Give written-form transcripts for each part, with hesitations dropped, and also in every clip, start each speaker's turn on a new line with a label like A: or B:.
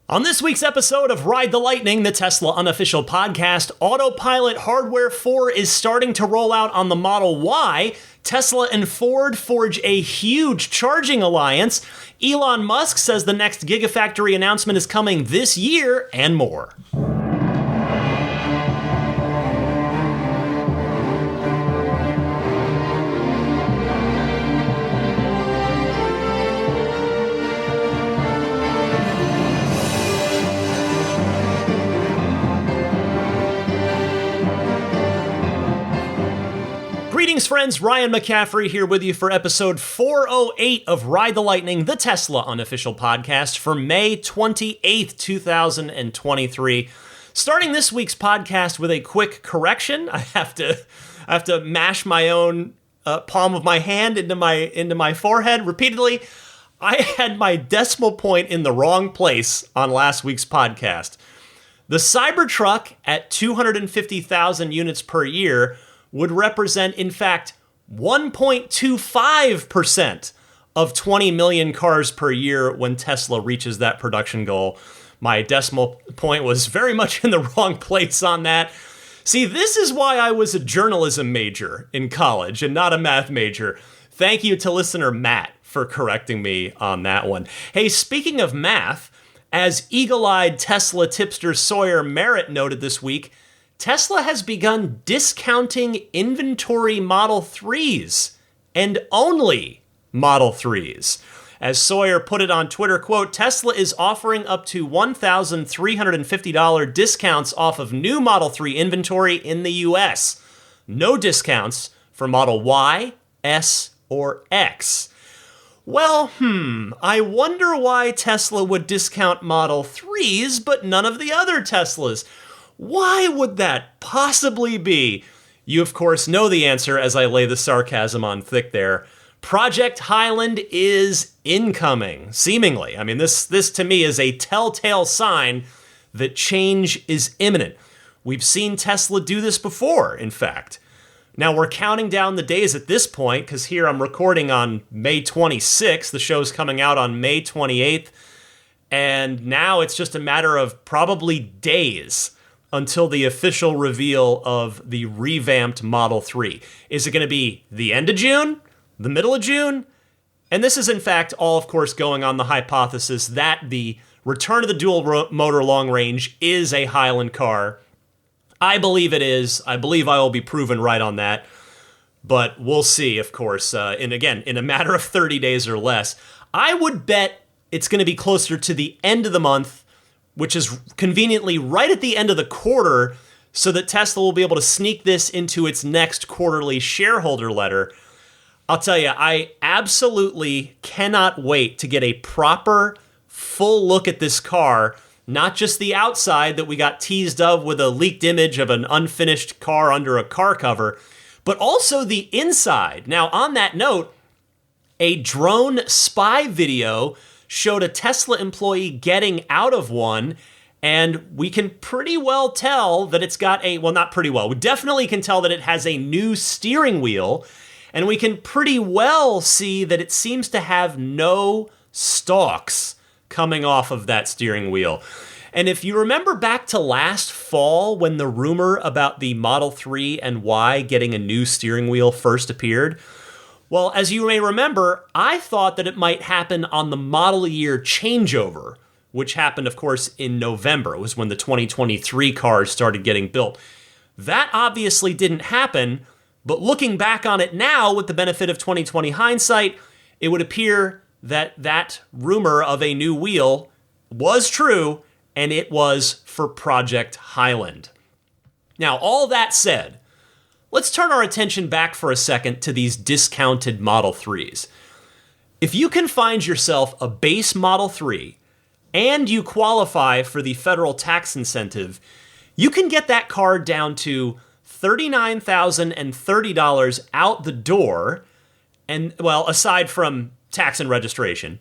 A: On this week's episode of Ride the Lightning, the Tesla unofficial podcast, Autopilot Hardware 4 is starting to roll out on the Model Y. Tesla and Ford forge a huge charging alliance. Elon Musk says the next Gigafactory announcement is coming this year, and more. Greetings, friends. Ryan McCaffrey here with you for episode 408 of Ride the Lightning, the Tesla unofficial podcast for May 28th, 2023. Starting this week's podcast with a quick correction. I have to mash my own palm of my hand into my forehead repeatedly. I had my decimal point in the wrong place on last week's podcast. The Cybertruck at 250,000 units per year would represent, in fact, 1.25% of 20 million cars per year when Tesla reaches that production goal. My decimal point was very much in the wrong place on that. See, this is why I was a journalism major in college and not a math major. Thank you to listener Matt for correcting me on that one. Hey, speaking of math, as eagle-eyed Tesla tipster Sawyer Merritt noted this week, Tesla has begun discounting inventory Model 3s, and only Model 3s. As Sawyer put it on Twitter, quote, Tesla is offering up to $1,350 discounts off of new Model 3 inventory in the US. No discounts for Model Y, S, or X. Well, I wonder why Tesla would discount Model 3s, but none of the other Teslas. Why would that possibly be? You, of course, know the answer as I lay the sarcasm on thick there. Project Highland is incoming, seemingly. I mean, this to me is a telltale sign that change is imminent. We've seen Tesla do this before, in fact. Now, we're counting down the days at this point, because here I'm recording on May 26th. The show's coming out on May 28th. And now it's just a matter of probably days until the official reveal of the revamped Model 3. Is it going to be the end of June? The middle of June? And this is, in fact, all, of course, going on the hypothesis that the return of the dual-motor long range is a Highland car. I believe it is. I believe I will be proven right on that. But we'll see, of course. And again, in a matter of 30 days or less. I would bet it's going to be closer to the end of the month, which is conveniently right at the end of the quarter, so that Tesla will be able to sneak this into its next quarterly shareholder letter. I'll tell you, I absolutely cannot wait to get a proper, full look at this car, not just the outside that we got teased of with a leaked image of an unfinished car under a car cover, but also the inside. Now, on that note, a drone spy video showed a Tesla employee getting out of one, and we can pretty well tell that it's got not pretty well. We definitely can tell that it has a new steering wheel, and we can pretty well see that it seems to have no stalks coming off of that steering wheel. And if you remember back to last fall when the rumor about the Model 3 and Y getting a new steering wheel first appeared, well, as you may remember, I thought that it might happen on the model year changeover, which happened, of course, in November. It was when the 2023 cars started getting built. That obviously didn't happen, but looking back on it now with the benefit of 2020 hindsight, it would appear that that rumor of a new wheel was true, and it was for Project Highland. Now, all that said, let's turn our attention back for a second to these discounted Model 3s. If you can find yourself a base Model 3 and you qualify for the federal tax incentive, you can get that car down to $39,030 out the door, and well, aside from tax and registration.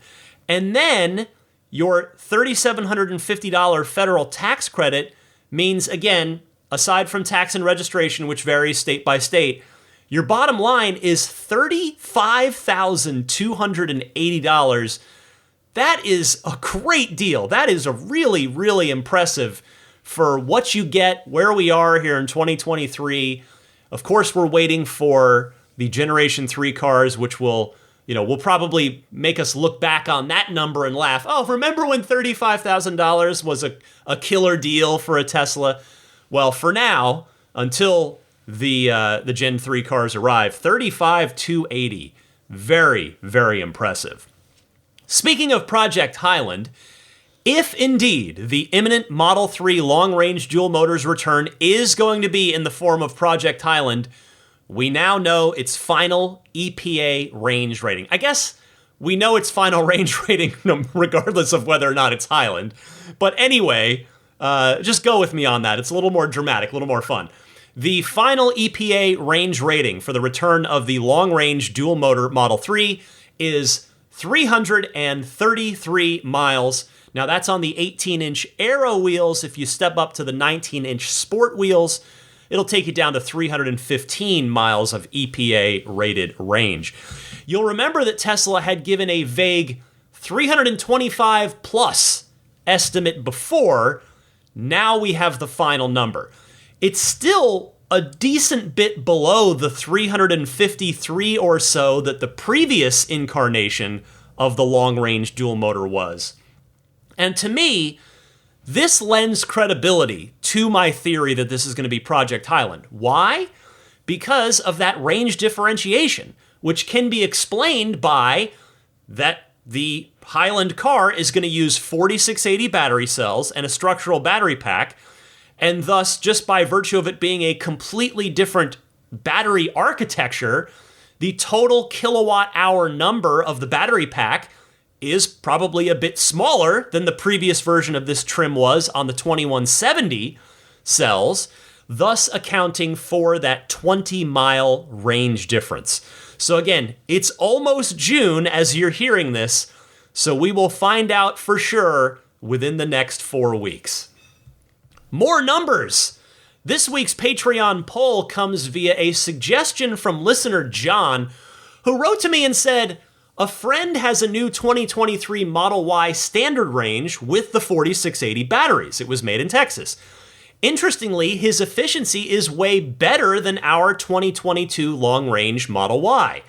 A: And then your $3,750 federal tax credit means, again, aside from tax and registration, which varies state by state, your bottom line is $35,280. that is a great deal. That is a really, really impressive for what you get, where we are here in 2023. Of course, we're waiting for the Generation 3 cars, which will probably make us look back on that number and laugh. Oh, remember when $35,000 was a killer deal for a Tesla? Well, for now, until the Gen 3 cars arrive, $35,280. Very, very impressive. Speaking of Project Highland, if indeed the imminent Model 3 long-range dual motors return is going to be in the form of Project Highland, we now know its final EPA range rating. I guess we know its final range rating regardless of whether or not it's Highland. But anyway, just go with me on that. It's a little more dramatic, a little more fun. The final EPA range rating for the return of the long-range dual-motor Model 3 is 333 miles. Now, that's on the 18-inch Aero wheels. If you step up to the 19-inch Sport wheels, it'll take you down to 315 miles of EPA-rated range. You'll remember that Tesla had given a vague 325-plus estimate before. Now we have the final number. It's still a decent bit below the 353 or so that the previous incarnation of the long-range dual motor was. And to me, this lends credibility to my theory that this is going to be Project Highland. Why? Because of that range differentiation, which can be explained by that the Highland car is going to use 4680 battery cells and a structural battery pack, and thus, just by virtue of it being a completely different battery architecture, the total kilowatt-hour number of the battery pack is probably a bit smaller than the previous version of this trim was on the 2170 cells, thus accounting for that 20-mile range difference. So again, it's almost June as you're hearing this, so we will find out for sure within the next 4 weeks. More numbers! This week's Patreon poll comes via a suggestion from listener John, who wrote to me and said, a friend has a new 2023 Model Y standard range with the 4680 batteries. It was made in Texas. Interestingly, his efficiency is way better than our 2022 long-range Model Y.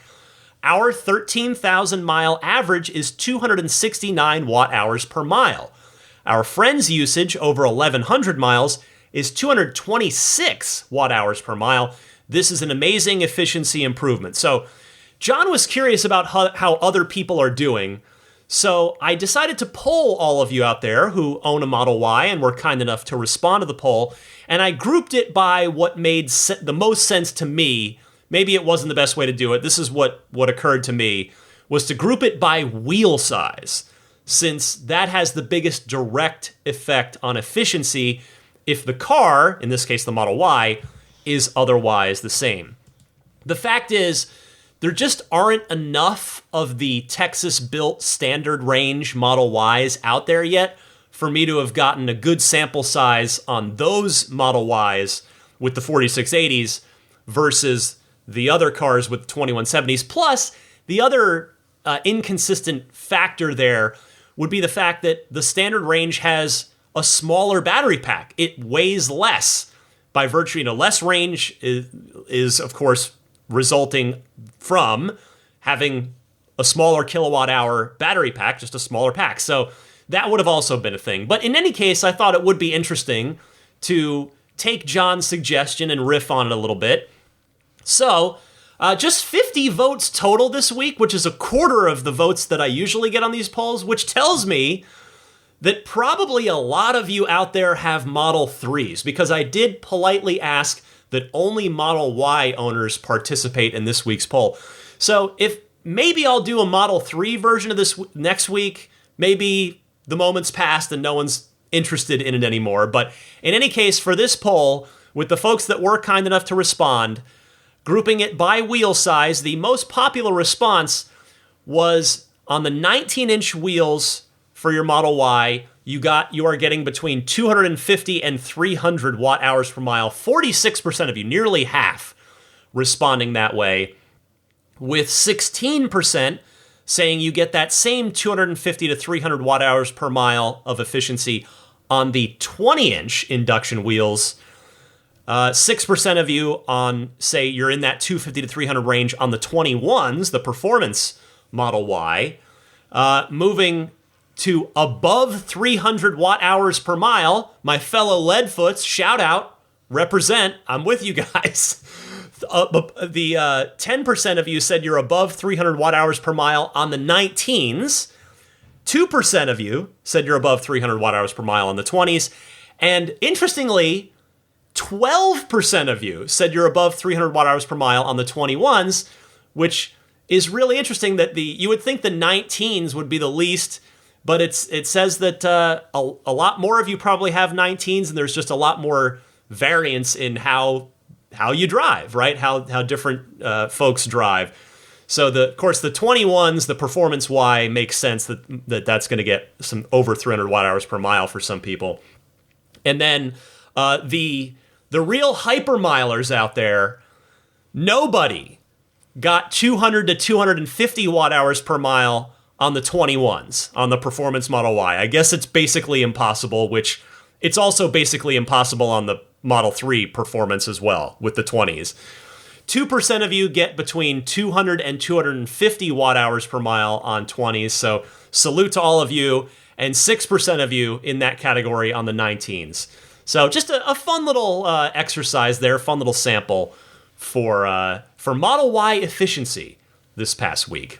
A: Our 13,000-mile average is 269 watt-hours per mile. Our friend's usage over 1,100 miles is 226 watt-hours per mile. This is an amazing efficiency improvement. So John was curious about how other people are doing, so I decided to poll all of you out there who own a Model Y and were kind enough to respond to the poll, and I grouped it by what made the most sense to me. Maybe it wasn't the best way to do it. This is what occurred to me, was to group it by wheel size, since that has the biggest direct effect on efficiency if the car, in this case the Model Y, is otherwise the same. The fact is, there just aren't enough of the Texas-built standard range Model Ys out there yet for me to have gotten a good sample size on those Model Ys with the 4680s versus the other cars with the 2170s. Plus, the other inconsistent factor there would be the fact that the standard range has a smaller battery pack. It weighs less. By virtue, less range is of course, resulting from having a smaller kilowatt-hour battery pack, just a smaller pack. So that would have also been a thing. But in any case, I thought it would be interesting to take John's suggestion and riff on it a little bit. So just 50 votes total this week, which is a quarter of the votes that I usually get on these polls, which tells me that probably a lot of you out there have Model 3s, because I did politely ask that only Model Y owners participate in this week's poll. So if maybe I'll do a Model 3 version of this next week, maybe the moment's passed and no one's interested in it anymore. But in any case, for this poll, with the folks that were kind enough to respond, grouping it by wheel size, the most popular response was on the 19-inch wheels for your Model Y, you are getting between 250 and 300 watt-hours per mile. 46% of you, nearly half, responding that way, with 16% saying you get that same 250 to 300 watt hours per mile of efficiency on the 20-inch induction wheels. 6% of you on, say, you're in that 250 to 300 range on the 21s, the performance Model Y, moving to above 300 watt hours per mile. My fellow Leadfoots, shout out, represent, I'm with you guys. The 10% of you said you're above 300 watt hours per mile on the 19s. 2% of you said you're above 300 watt hours per mile on the 20s. And interestingly, 12% of you said you're above 300 watt hours per mile on the 21s, which is really interesting that you would think the 19s would be the least, but it says that a lot more of you probably have 19s, and there's just a lot more variance in how you drive, right? How different folks drive. So of course the 21s, the performance Y, makes sense that's going to get some over 300 watt hours per mile for some people. And then the real hypermilers out there, nobody got 200 to 250 watt hours per mile on the 21s, on the performance Model Y. I guess it's basically impossible, which it's also basically impossible on the Model 3 performance as well with the 20s. 2% of you get between 200 and 250 watt hours per mile on 20s, so salute to all of you, and 6% of you in that category on the 19s. So just a fun little exercise there, fun little sample for Model Y efficiency this past week.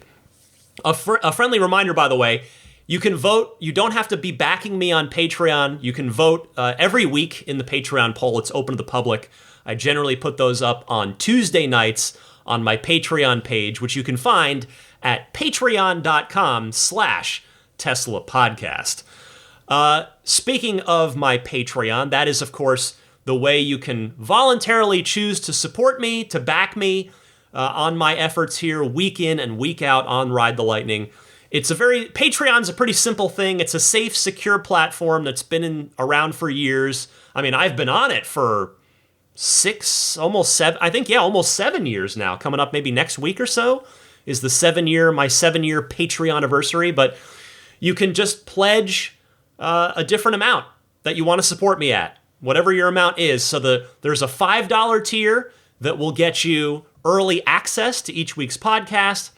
A: A friendly reminder, by the way, you can vote. You don't have to be backing me on Patreon. You can vote every week in the Patreon poll. It's open to the public. I generally put those up on Tuesday nights on my Patreon page, which you can find at patreon.com/Tesla Podcast. Speaking of my Patreon, that is, of course, the way you can voluntarily choose to support me, to back me on my efforts here week in and week out on Ride the Lightning. Patreon's a pretty simple thing. It's a safe, secure platform that's been around for years. I mean, I've been on it for almost 7 years now. Coming up maybe next week or so is my 7-year Patreon anniversary. But you can just pledge a different amount that you want to support me at, whatever your amount is. So there's a $5 tier that will get you early access to each week's podcast.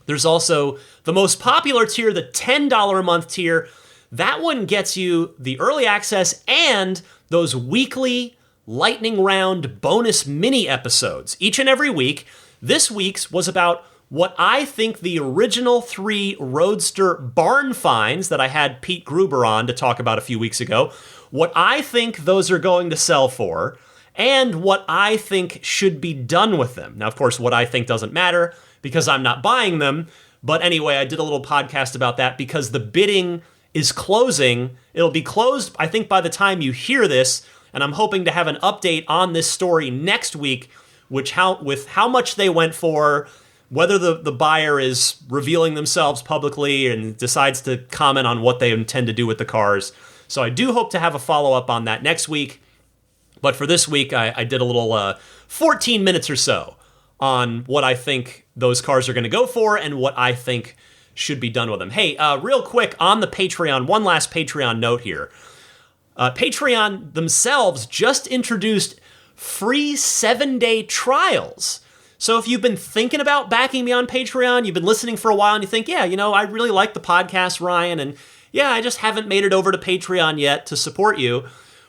A: There's also the most popular tier, the $10 a month tier. That one gets you the early access and those weekly lightning round bonus mini episodes each and every week. This week's was about what I think the original 3 Roadster barn finds that I had Pete Gruber on to talk about a few weeks ago, what I think those are going to sell for, and what I think should be done with them. Now, of course, what I think doesn't matter because I'm not buying them. But anyway, I did a little podcast about that because the bidding is closing. It'll be closed, I think, by the time you hear this. And I'm hoping to have an update on this story next week, with how much they went for, whether the buyer is revealing themselves publicly and decides to comment on what they intend to do with the cars. So I do hope to have a follow-up on that next week. But for this week, I did a little 14 minutes or so on what I think those cars are going to go for and what I think should be done with them. Hey, real quick on the Patreon, one last Patreon note here. Patreon themselves just introduced free 7-day trials. So if you've been thinking about backing me on Patreon, you've been listening for a while and you think, yeah, I really like the podcast, Ryan, and yeah, I just haven't made it over to Patreon yet to support you.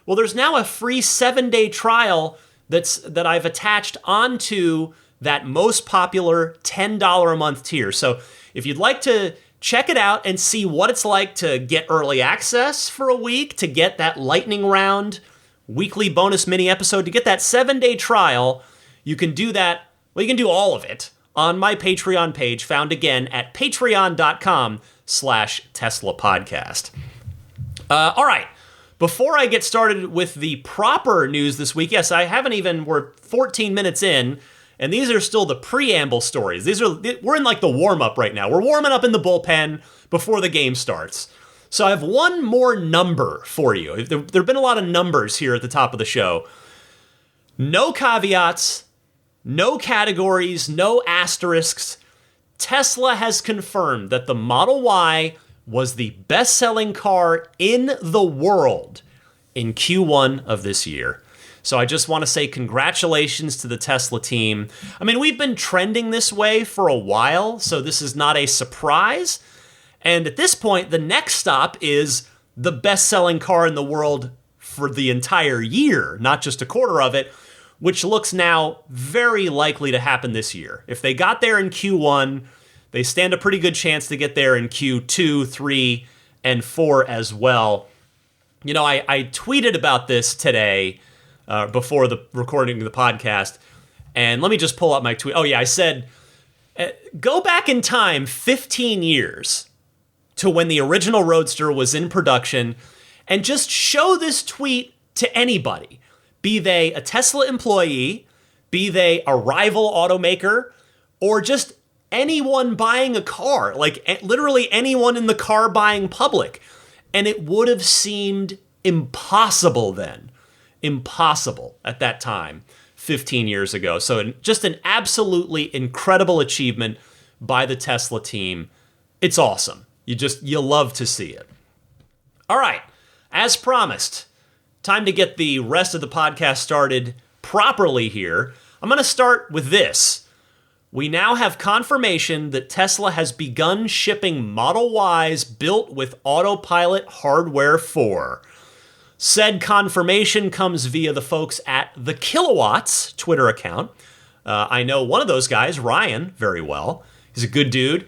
A: Well, there's now a free 7-day trial that I've attached onto that most popular $10 a month tier. So if you'd like to check it out and see what it's like to get early access for a week, to get that lightning round weekly bonus mini episode, to get that 7-day trial, you can do that. Well, you can do all of it on my Patreon page, found again at patreon.com/Tesla Podcast. All right. Before I get started with the proper news this week, yes, we're 14 minutes in, and these are still the preamble stories. We're in like the warm-up right now. We're warming up in the bullpen before the game starts. So I have one more number for you. There have been a lot of numbers here at the top of the show. No caveats, no categories, no asterisks. Tesla has confirmed that the Model Y was the best-selling car in the world in Q1 of this year. So I just want to say congratulations to the Tesla team. I mean, we've been trending this way for a while, so this is not a surprise. And at this point, the next stop is the best-selling car in the world for the entire year, not just a quarter of it, which looks now very likely to happen this year. If they got there in Q1, they stand a pretty good chance to get there in Q2, 3, and 4 as well. You know, I tweeted about this today before the recording of the podcast, and let me just pull up my tweet. Oh yeah, I said, go back in time 15 years to when the original Roadster was in production, and just show this tweet to anybody, be they a Tesla employee, be they a rival automaker, or just anyone buying a car, like literally anyone in the car buying public. And it would have seemed impossible then. Impossible at that time, 15 years ago. So just an absolutely incredible achievement by the Tesla team. It's awesome. You love to see it. All right, as promised, time to get the rest of the podcast started properly here. I'm going to start with this. We now have confirmation that Tesla has begun shipping Model Ys built with Autopilot Hardware 4. Said confirmation comes via the folks at the Kilowatts Twitter account. I know one of those guys, Ryan, very well. He's a good dude.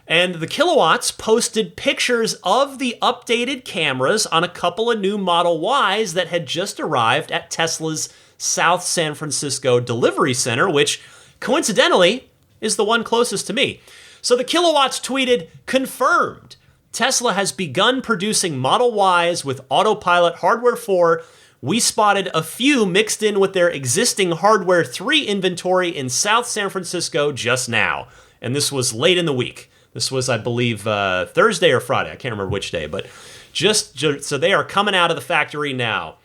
A: And the Kilowatts posted pictures of the updated cameras on a couple of new Model Ys that had just arrived at Tesla's South San Francisco delivery center, which coincidentally is the one closest to me. So the Kilowatts tweeted, confirmed. Tesla has begun producing Model Ys with Autopilot Hardware 4. We spotted a few mixed in with their existing Hardware 3 inventory in South San Francisco just now. And this was late in the week. This was, I believe, Thursday or Friday. I can't remember which day, but so they are coming out of the factory now.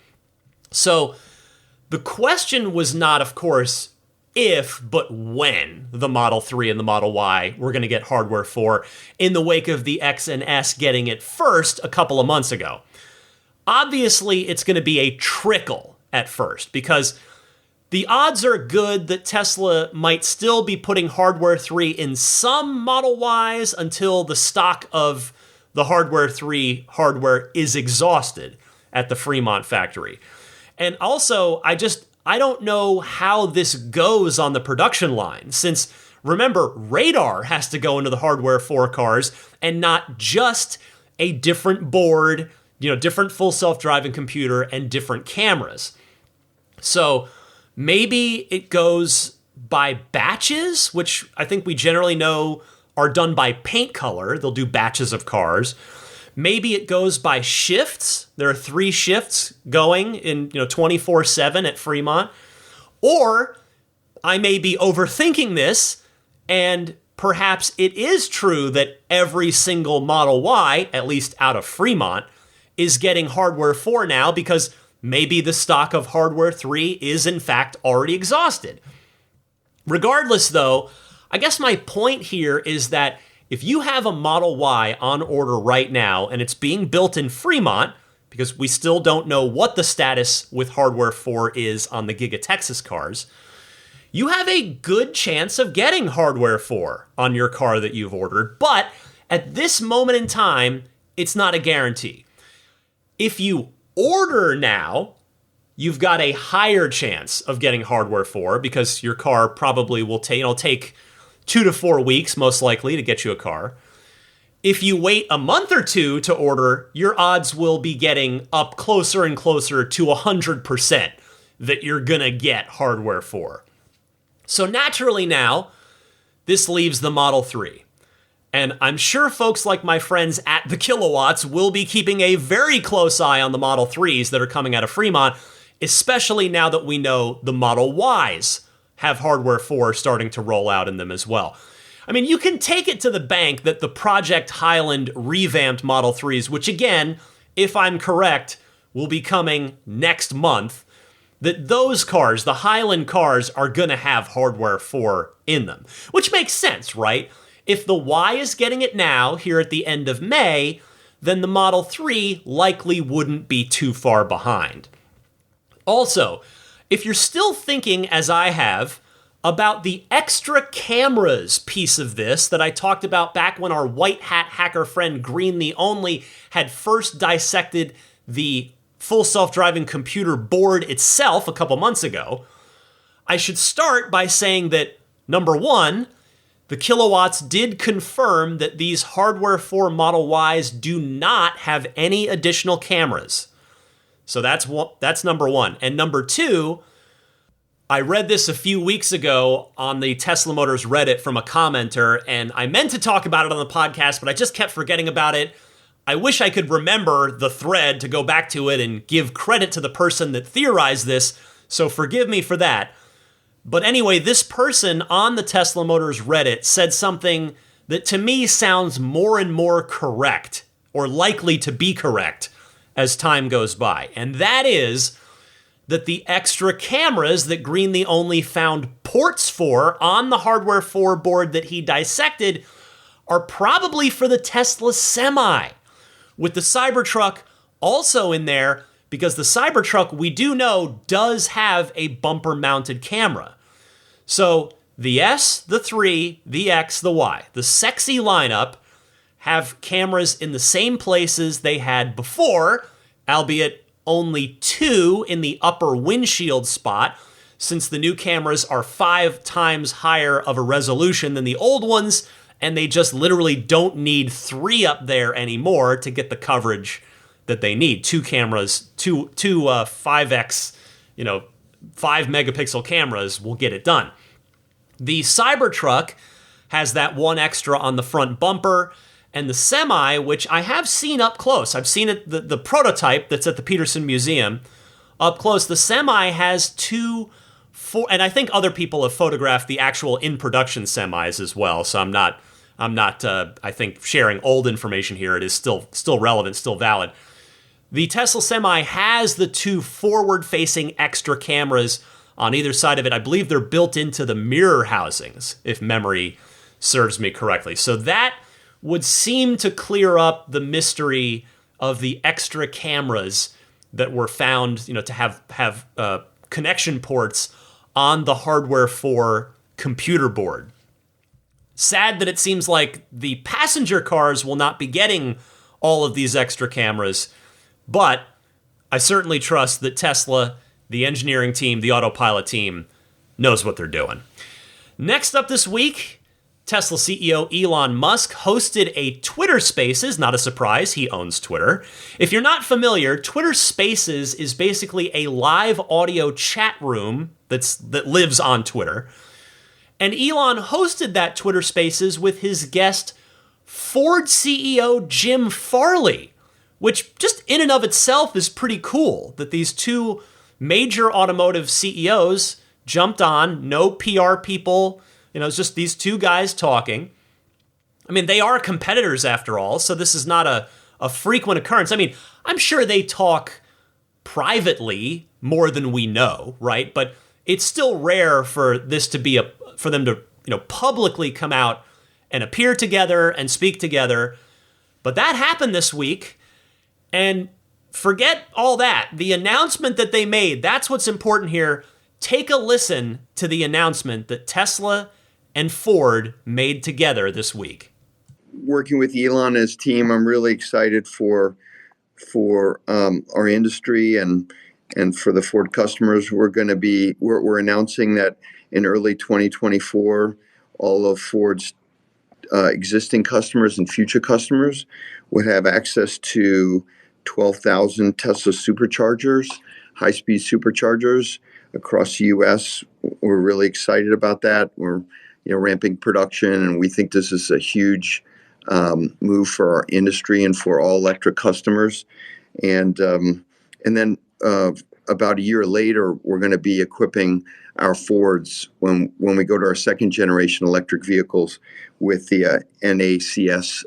A: So the question was not, of course, if, but when the Model 3 and the Model Y were going to get Hardware 4 in the wake of the X and S getting it first a couple of months ago. Obviously, it's going to be a trickle at first because the odds are good that Tesla might still be putting Hardware 3 in some Model Ys until the stock of the Hardware 3 hardware is exhausted at the Fremont factory. And also, I don't know how this goes on the production line, since, remember, radar has to go into the Hardware 4 cars and not just a different board, different full self-driving computer and different cameras. So maybe it goes by batches, which I think we generally know are done by paint color. They'll do batches of cars. Maybe it goes by shifts. There are 3 shifts going in 24/7 at Fremont. Or I may be overthinking this, and perhaps it is true that every single Model Y, at least out of Fremont, is getting Hardware 4 now because maybe the stock of Hardware 3 is in fact already exhausted. Regardless, though, I guess my point here is that if you have a Model Y on order right now and it's being built in Fremont, because we still don't know what the status with Hardware 4 is on the Giga Texas cars, you have a good chance of getting Hardware 4 on your car that you've ordered. But at this moment in time, it's not a guarantee. If you order now, you've got a higher chance of getting Hardware 4 because your car probably will take 2 to 4 weeks, most likely, to get you a car. If you wait a month or two to order, your odds will be getting up closer and closer to 100% that you're going to get Hardware 4. So naturally now, this leaves the Model 3. And I'm sure folks like my friends at the Kilowatts will be keeping a very close eye on the Model 3s that are coming out of Fremont, especially now that we know the Model Ys have Hardware 4 starting to roll out in them as well. I mean, you can take it to the bank that the Project Highland revamped Model 3s, which again, if I'm correct, will be coming next month, that those cars, the Highland cars, are going to have Hardware 4 in them. Which makes sense, right? If the Y is getting it now, here at the end of May, then the Model 3 likely wouldn't be too far behind. Also, if you're still thinking, as I have, about the extra cameras piece of this that I talked about back when our white hat hacker friend Green the Only had first dissected the full self-driving computer board itself a couple months ago, I should start by saying that, number one, the kilowatts did confirm that these Hardware 4 Model Ys do not have any additional cameras. So that's number one. And number two, I read this a few weeks ago on the Tesla Motors Reddit from a commenter, and I meant to talk about it on the podcast, but I just kept forgetting about it. I wish I could remember the thread to go back to it and give credit to the person that theorized this, so forgive me for that. But anyway, this person on the Tesla Motors Reddit said something that to me sounds more and more correct, or likely to be correct as time goes by. And that is that the extra cameras that Green the Only found ports for on the Hardware 4 board that he dissected are probably for the Tesla Semi, with the Cybertruck also in there, because the Cybertruck, we do know, does have a bumper-mounted camera. So the S, the 3, the X, the Y, the sexy lineup have cameras in the same places they had before, albeit only 2 in the upper windshield spot, since the new cameras are 5 times higher of a resolution than the old ones, and they just literally don't need 3 up there anymore to get the coverage that they need. 2 cameras, two 5X, 5 megapixel cameras will get it done. The Cybertruck has that 1 extra on the front bumper, and the Semi, which I have seen up close, I've seen it, the prototype that's at the Peterson Museum, up close. The Semi has 2, 4, and I think other people have photographed the actual in-production Semis as well, so I'm not, I think, sharing old information here. It is still relevant, still valid. The Tesla Semi has the 2 forward-facing extra cameras on either side of it. I believe they're built into the mirror housings, if memory serves me correctly. So that would seem to clear up the mystery of the extra cameras that were found, to have connection ports on the Hardware 4 computer board. Sad that it seems like the passenger cars will not be getting all of these extra cameras, but I certainly trust that Tesla, the engineering team, the Autopilot team, knows what they're doing. Next up this week, Tesla CEO Elon Musk hosted a Twitter Spaces, not a surprise, he owns Twitter. If you're not familiar, Twitter Spaces is basically a live audio chat room that lives on Twitter. And Elon hosted that Twitter Spaces with his guest, Ford CEO Jim Farley, which just in and of itself is pretty cool that these 2 major automotive CEOs jumped on, no PR people. It's just these 2 guys talking. I mean, they are competitors after all, so this is not a frequent occurrence. I mean, I'm sure they talk privately more than we know, right? But it's still rare for this to be for them to, publicly come out and appear together and speak together. But that happened this week, and forget all that. The announcement that they made, that's what's important here. Take a listen to the announcement that Tesla and Ford made together this week.
B: Working with Elon and his team, I'm really excited for our industry and for the Ford customers. We're announcing that in early 2024, all of Ford's existing customers and future customers would have access to 12,000 Tesla superchargers, high-speed superchargers across the U.S. We're really excited about that. We're ramping production, and we think this is a huge move for our industry and for all electric customers. And then about a year later, we're going to be equipping our Fords when we go to our second generation electric vehicles with the NACS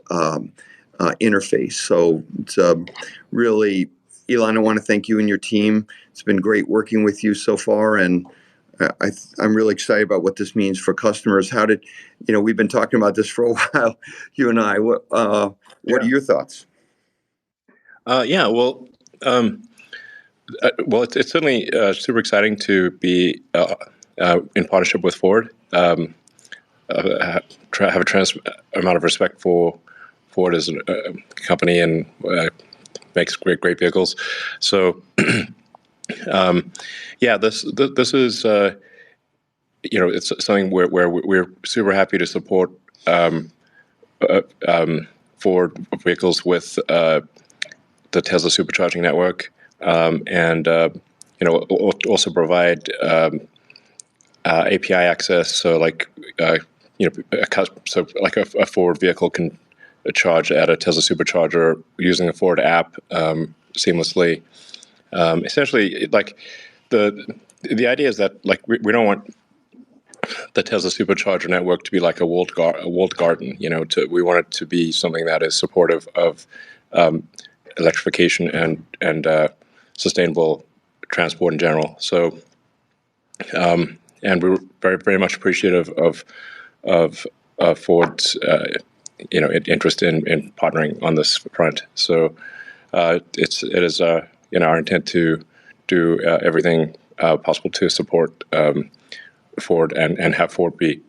B: interface. So it's really, Elon, I want to thank you and your team. It's been great working with you so far, and I'm really excited about what this means for customers. We've been talking about this for a while, you and I. What are your thoughts?
C: Yeah, well, it's certainly super exciting to be in partnership with Ford. Have a tremendous amount of respect for Ford as a company and makes great vehicles. So, this is it's something where we're super happy to support Ford vehicles with the Tesla supercharging network, and also provide API access. So like a Ford vehicle can charge at a Tesla supercharger using a Ford app seamlessly. Essentially, like the idea is that like we don't want the Tesla supercharger network to be like a walled garden. We want it to be something that is supportive of electrification and sustainable transport in general. So, and we're very, very much appreciative of Ford's interest in partnering on this front. So, it is our intent to do everything possible to support Ford and have Ford be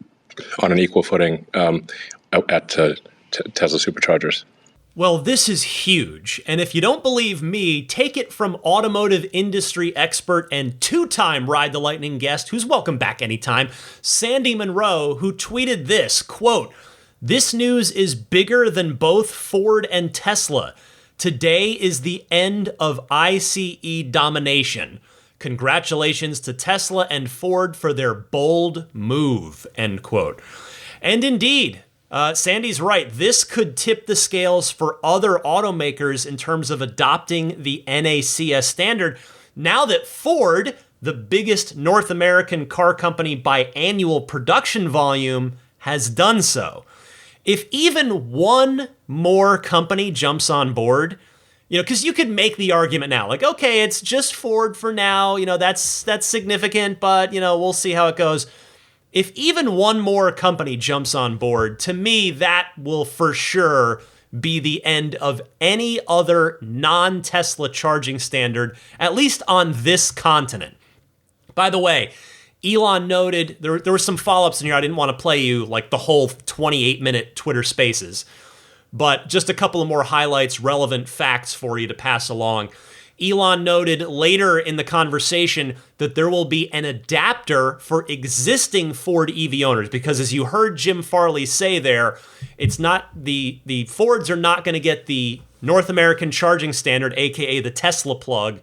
C: on an equal footing at Tesla superchargers.
A: Well, this is huge, and if you don't believe me, take it from automotive industry expert and two-time Ride the Lightning guest, who's welcome back anytime, Sandy Monroe, who tweeted this, quote, "This news is bigger than both Ford and Tesla. Today is the end of ICE domination. Congratulations to Tesla and Ford for their bold move," end quote. And indeed, Sandy's right. This could tip the scales for other automakers in terms of adopting the NACS standard now that Ford, the biggest North American car company by annual production volume, has done so. If even one more company jumps on board, because you could make the argument now, like, okay, it's just Ford for now, that's significant, but, we'll see how it goes. If even one more company jumps on board, to me, that will for sure be the end of any other non-Tesla charging standard, at least on this continent. By the way, Elon noted, there were some follow-ups in here. I didn't want to play you like the whole 28-minute Twitter Spaces, but just a couple of more highlights, relevant facts for you to pass along. Elon noted later in the conversation that there will be an adapter for existing Ford EV owners, because as you heard Jim Farley say there, it's not the Fords are not going to get the North American charging standard, aka the Tesla plug.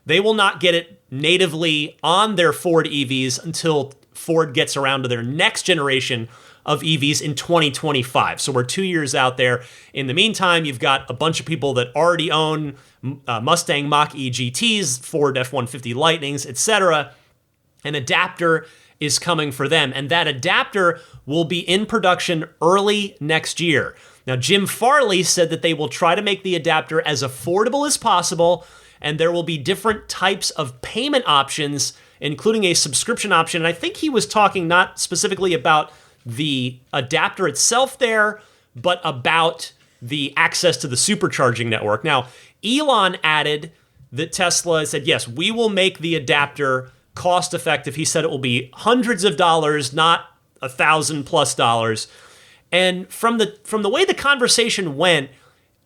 A: They will not get it natively on their Ford EVs until Ford gets around to their next generation of EVs in 2025. So we're 2 years out there. In the meantime, you've got a bunch of people that already own Mustang Mach-E GTs, Ford F-150 Lightnings, etc. An adapter is coming for them, and that adapter will be in production early next year. Now, Jim Farley said that they will try to make the adapter as affordable as possible, and there will be different types of payment options, including a subscription option. And I think he was talking not specifically about the adapter itself there, but about the access to the supercharging network. Now, Elon added that Tesla said, yes, we will make the adapter cost effective. He said it will be hundreds of dollars, not $1,000+. And from the way the conversation went,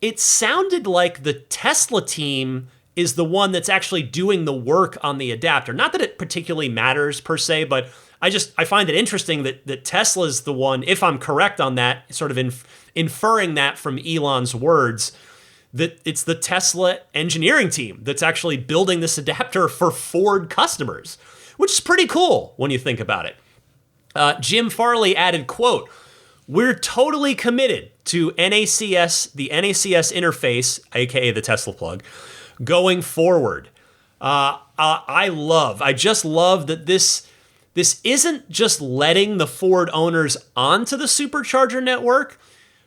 A: it sounded like the Tesla team is the one that's actually doing the work on the adapter. Not that it particularly matters per se, but I find it interesting that Tesla's the one, if I'm correct on that, sort of inferring that from Elon's words, that it's the Tesla engineering team that's actually building this adapter for Ford customers, which is pretty cool when you think about it. Jim Farley added, quote, "We're totally committed to NACS, the NACS interface, aka the Tesla plug, going forward." I just love that this isn't just letting the Ford owners onto the supercharger network,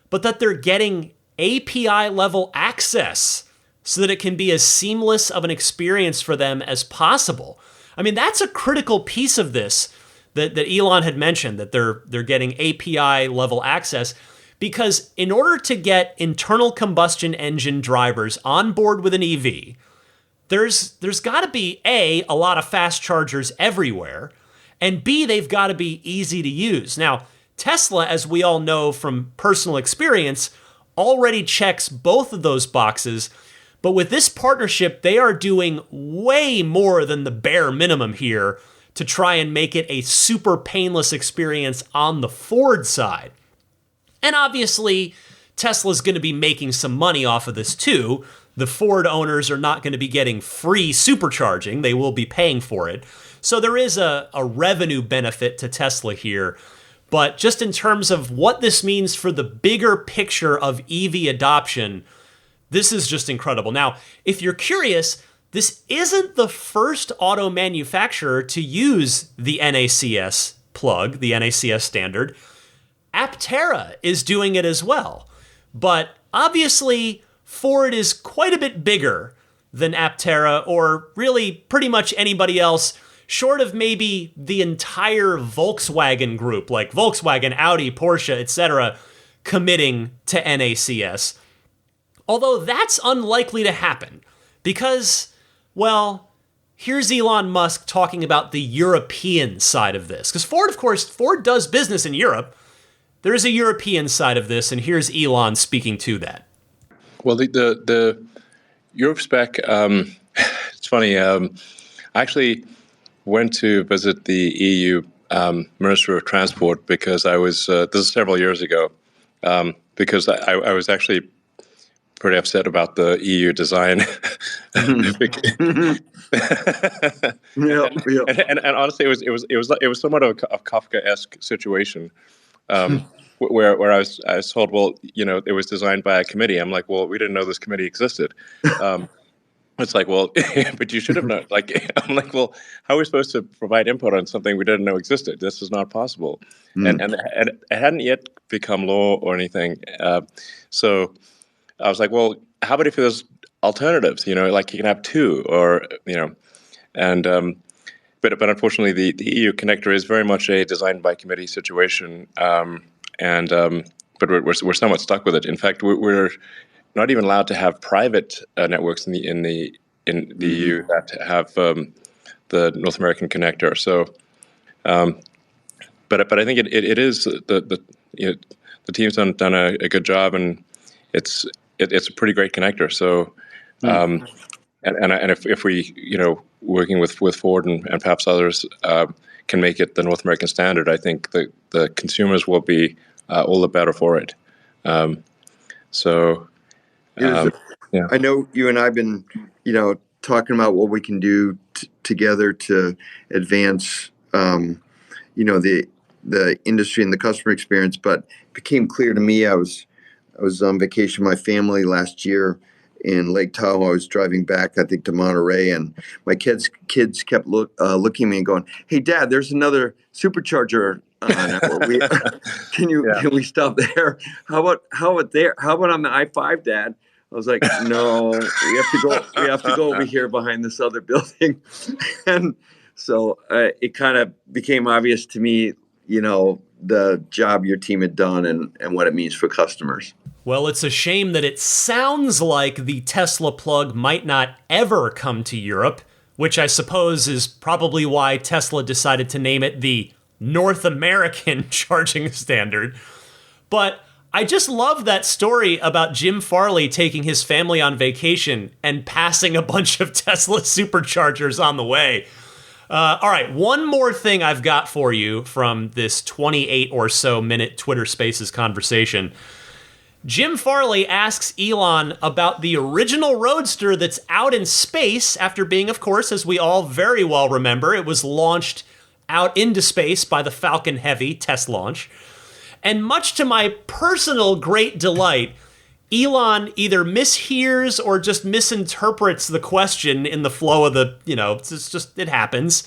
A: but that they're getting API level access so that it can be as seamless of an experience for them as possible. I mean, that's a critical piece of this that Elon had mentioned, that they're getting API level access, because in order to get internal combustion engine drivers on board with an EV, there's got to be a lot of fast chargers everywhere, and B, they've got to be easy to use. Now, Tesla, as we all know from personal experience, already checks both of those boxes. But with this partnership, they are doing way more than the bare minimum here to try and make it a super painless experience on the Ford side. And obviously, Tesla's going to be making some money off of this too. The Ford owners are not going to be getting free supercharging. They will be paying for it. So there is a revenue benefit to Tesla here. But just in terms of what this means for the bigger picture of EV adoption, this is just incredible. Now, if you're curious, this isn't the first auto manufacturer to use the NACS plug, the NACS standard. Aptera is doing it as well. But obviously, Ford is quite a bit bigger than Aptera, or really pretty much anybody else, short of maybe the entire Volkswagen group, like Volkswagen, Audi, Porsche, etc., committing to NACS. Although that's unlikely to happen because, well, here's Elon Musk talking about the European side of this. Because Ford, of course, Ford does business in Europe. There is a European side of this, and here's Elon speaking to that.
C: Well, the Europe spec, it's funny. I actually went to visit the EU Minister of Transport because I was, this is several years ago, because I was actually pretty upset about the EU design. And honestly, it was somewhat of a Kafka-esque situation, where I was told, well, it was designed by a committee. I'm like, well, we didn't know this committee existed. It's like, well, but you should have known. I'm like, well, how are we supposed to provide input on something we didn't know existed? This is not possible. And it hadn't yet become law or anything. So I was like, well, how about if there's alternatives? Like you can have two, or and but unfortunately, the EU connector is very much a designed by committee situation, but we're somewhat stuck with it. In fact, we're not even allowed to have private networks in the EU that have the North American connector. So, but I think it is the team's done a good job, and it's a pretty great connector. So, and if we working with Ford and perhaps others can make it the North American standard, I think the consumers will be all the better for it.
B: I know you and I've been, talking about what we can do together to advance, the industry and the customer experience. But it became clear to me, I was on vacation with my family last year in Lake Tahoe. I was driving back, I think, to Monterey, and my kids kept looking at me and going, "Hey, Dad, there's another supercharger. Can we stop there? How about there? How about on the I-5, Dad?" I was like, "No, we have to go over here behind this other building." And so it kind of became obvious to me, the job your team had done and what it means for customers.
A: Well, it's a shame that it sounds like the Tesla plug might not ever come to Europe, which I suppose is probably why Tesla decided to name it the North American charging standard. But I just love that story about Jim Farley taking his family on vacation and passing a bunch of Tesla superchargers on the way. All right, one more thing I've got for you from this 28 or so minute Twitter Spaces conversation. Jim Farley asks Elon about the original Roadster that's out in space after being, of course, as we all very well remember, it was launched out into space by the Falcon Heavy test launch. And much to my personal great delight, Elon either mishears or just misinterprets the question in the flow of the, it happens.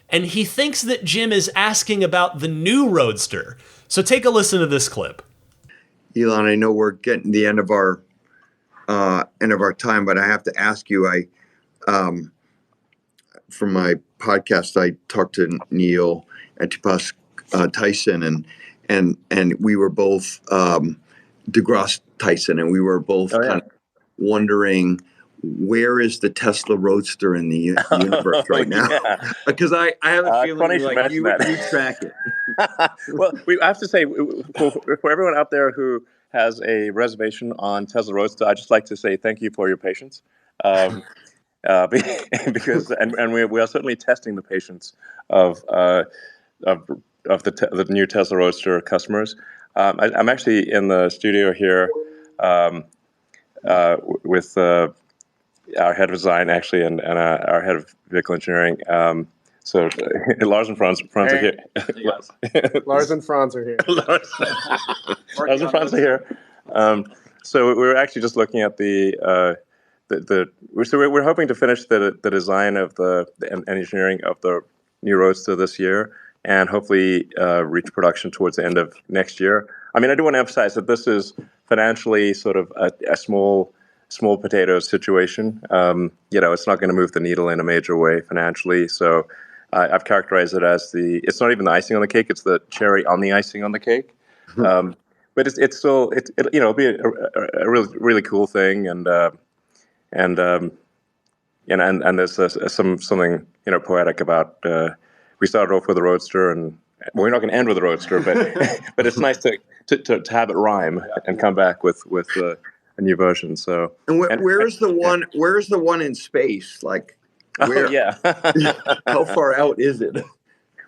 A: And he thinks that Jim is asking about the new Roadster. So take a listen to this clip.
B: Elon, I know we're getting the end of our time, but I have to ask you, my podcast, I talked to Neil Antipas Tyson, and we were both deGrasse Tyson, and we were both kind of wondering, where is the Tesla Roadster in the universe right now? Because I have a feeling like you track it.
C: Well, I have to say, for everyone out there who has a reservation on Tesla Roadster, I'd just like to say thank you for your patience. Because we are certainly testing the patience of the new Tesla Roadster customers. I'm actually in the studio here with our head of design, actually, and our head of vehicle engineering. So Lars and Franz are here.
D: Lars and Franz are here.
C: Lars and Franz are here. So we're actually just looking at so we're hoping to finish the design of the engineering of the new Roadster this year, and hopefully reach production towards the end of next year. I mean, I do want to emphasize that this is financially sort of a small potatoes situation. It's not going to move the needle in a major way financially. So I've characterized it as it's not even the icing on the cake; it's the cherry on the icing on the cake. But it's still it'll be a really really cool thing, and there's something poetic about. We started off with a Roadster, and we're not going to end with a Roadster, but but it's nice to have it rhyme and come back with a new version. So,
B: and where is the one? Where is the one in space? Like, where? How far out is it?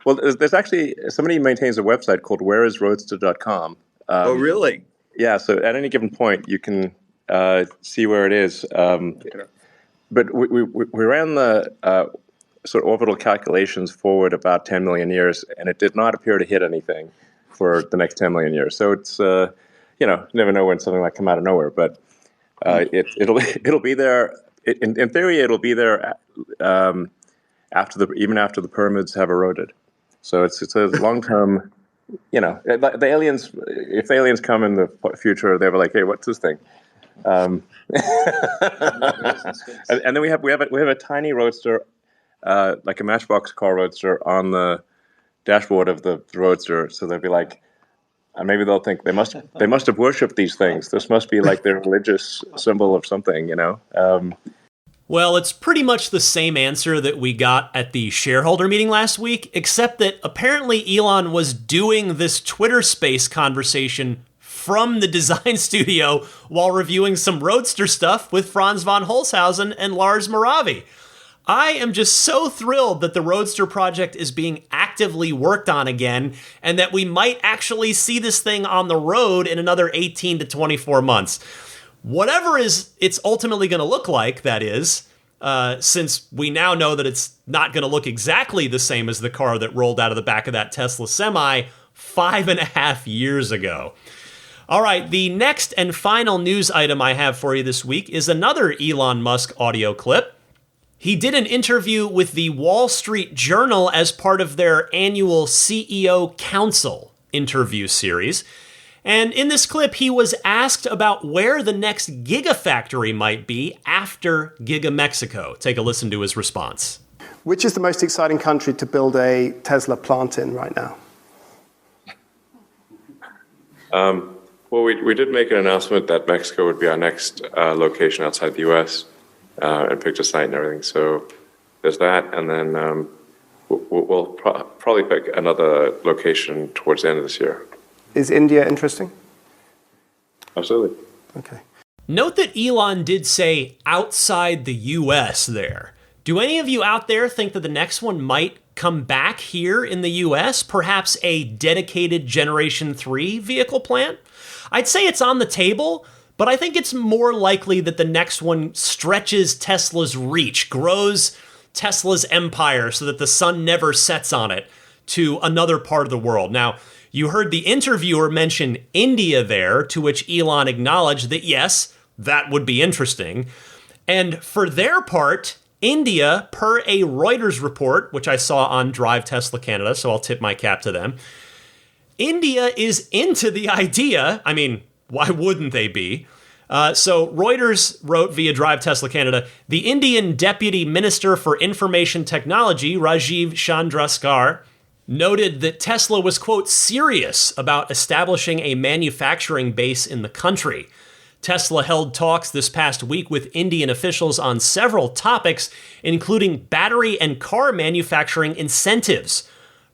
C: Well, there's actually somebody maintains a website called whereisroadster.com.
B: Oh, really?
C: Yeah. So at any given point, you can see where it is. But we ran the sort of orbital calculations forward about 10 million years, and it did not appear to hit anything for the next 10 million years. So it's never know when something might come out of nowhere, but it'll be there. In theory, it'll be there even after the pyramids have eroded. So it's a long term. The aliens. If the aliens come in the future, they were like, "Hey, what's this thing?" And then we have a tiny Roadster, like a Matchbox car Roadster, on the dashboard of the Roadster. So they'll be like, maybe they'll think they must have worshipped these things. This must be like their religious symbol of something,
A: Well, it's pretty much the same answer that we got at the shareholder meeting last week, except that apparently Elon was doing this Twitter Space conversation from the design studio while reviewing some Roadster stuff with Franz von Holzhausen and Lars Moravi. I am just so thrilled that the Roadster project is being actively worked on again, and that we might actually see this thing on the road in another 18 to 24 months. Whatever it's ultimately going to look like, that is, since we now know that it's not going to look exactly the same as the car that rolled out of the back of that Tesla Semi 5.5 years ago. All right, the next and final news item I have for you this week is another Elon Musk audio clip. He did an interview with the Wall Street Journal as part of their annual CEO Council interview series. And in this clip, he was asked about where the next Gigafactory might be after Giga Mexico. Take a listen to his response.
D: Which is the most exciting country to build a Tesla plant in right now?
C: Well, we did make an announcement that Mexico would be our next location outside the U.S. And picked a site and everything. So there's that, and then we'll probably pick another location towards the end of this year.
D: Is India interesting?
C: Absolutely.
D: Okay.
A: Note that Elon did say outside the U.S. there. Do any of you out there think that the next one might come back here in the U.S., perhaps a dedicated Generation 3 vehicle plant? I'd say it's on the table, but I think it's more likely that the next one stretches Tesla's reach, grows Tesla's empire so that the sun never sets on it to another part of the world. Now, you heard the interviewer mention India there, to which Elon acknowledged that yes, that would be interesting. And for their part, India, per a Reuters report, which I saw on Drive Tesla Canada, so I'll tip my cap to them, India is into the idea, I mean, why wouldn't they be, So Reuters wrote via Drive Tesla Canada, the Indian Deputy Minister for Information Technology, Rajiv Chandrasekhar, noted that Tesla was, quote, serious about establishing a manufacturing base in the country. Tesla held talks this past week with Indian officials on several topics, including battery and car manufacturing incentives.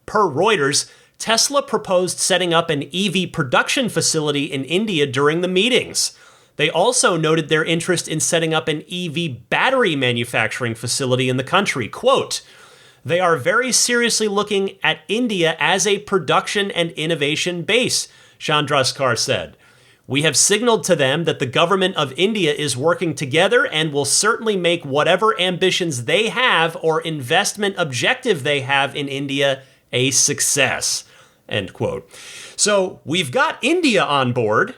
A: Per Reuters, Tesla proposed setting up an EV production facility in India during the meetings. They also noted their interest in setting up an EV battery manufacturing facility in the country. Quote, they are very seriously looking at India as a production and innovation base, Chandrasekhar said. We have signaled to them that the government of India is working together and will certainly make whatever ambitions they have or investment objective they have in India a success, end quote. So we've got India on board.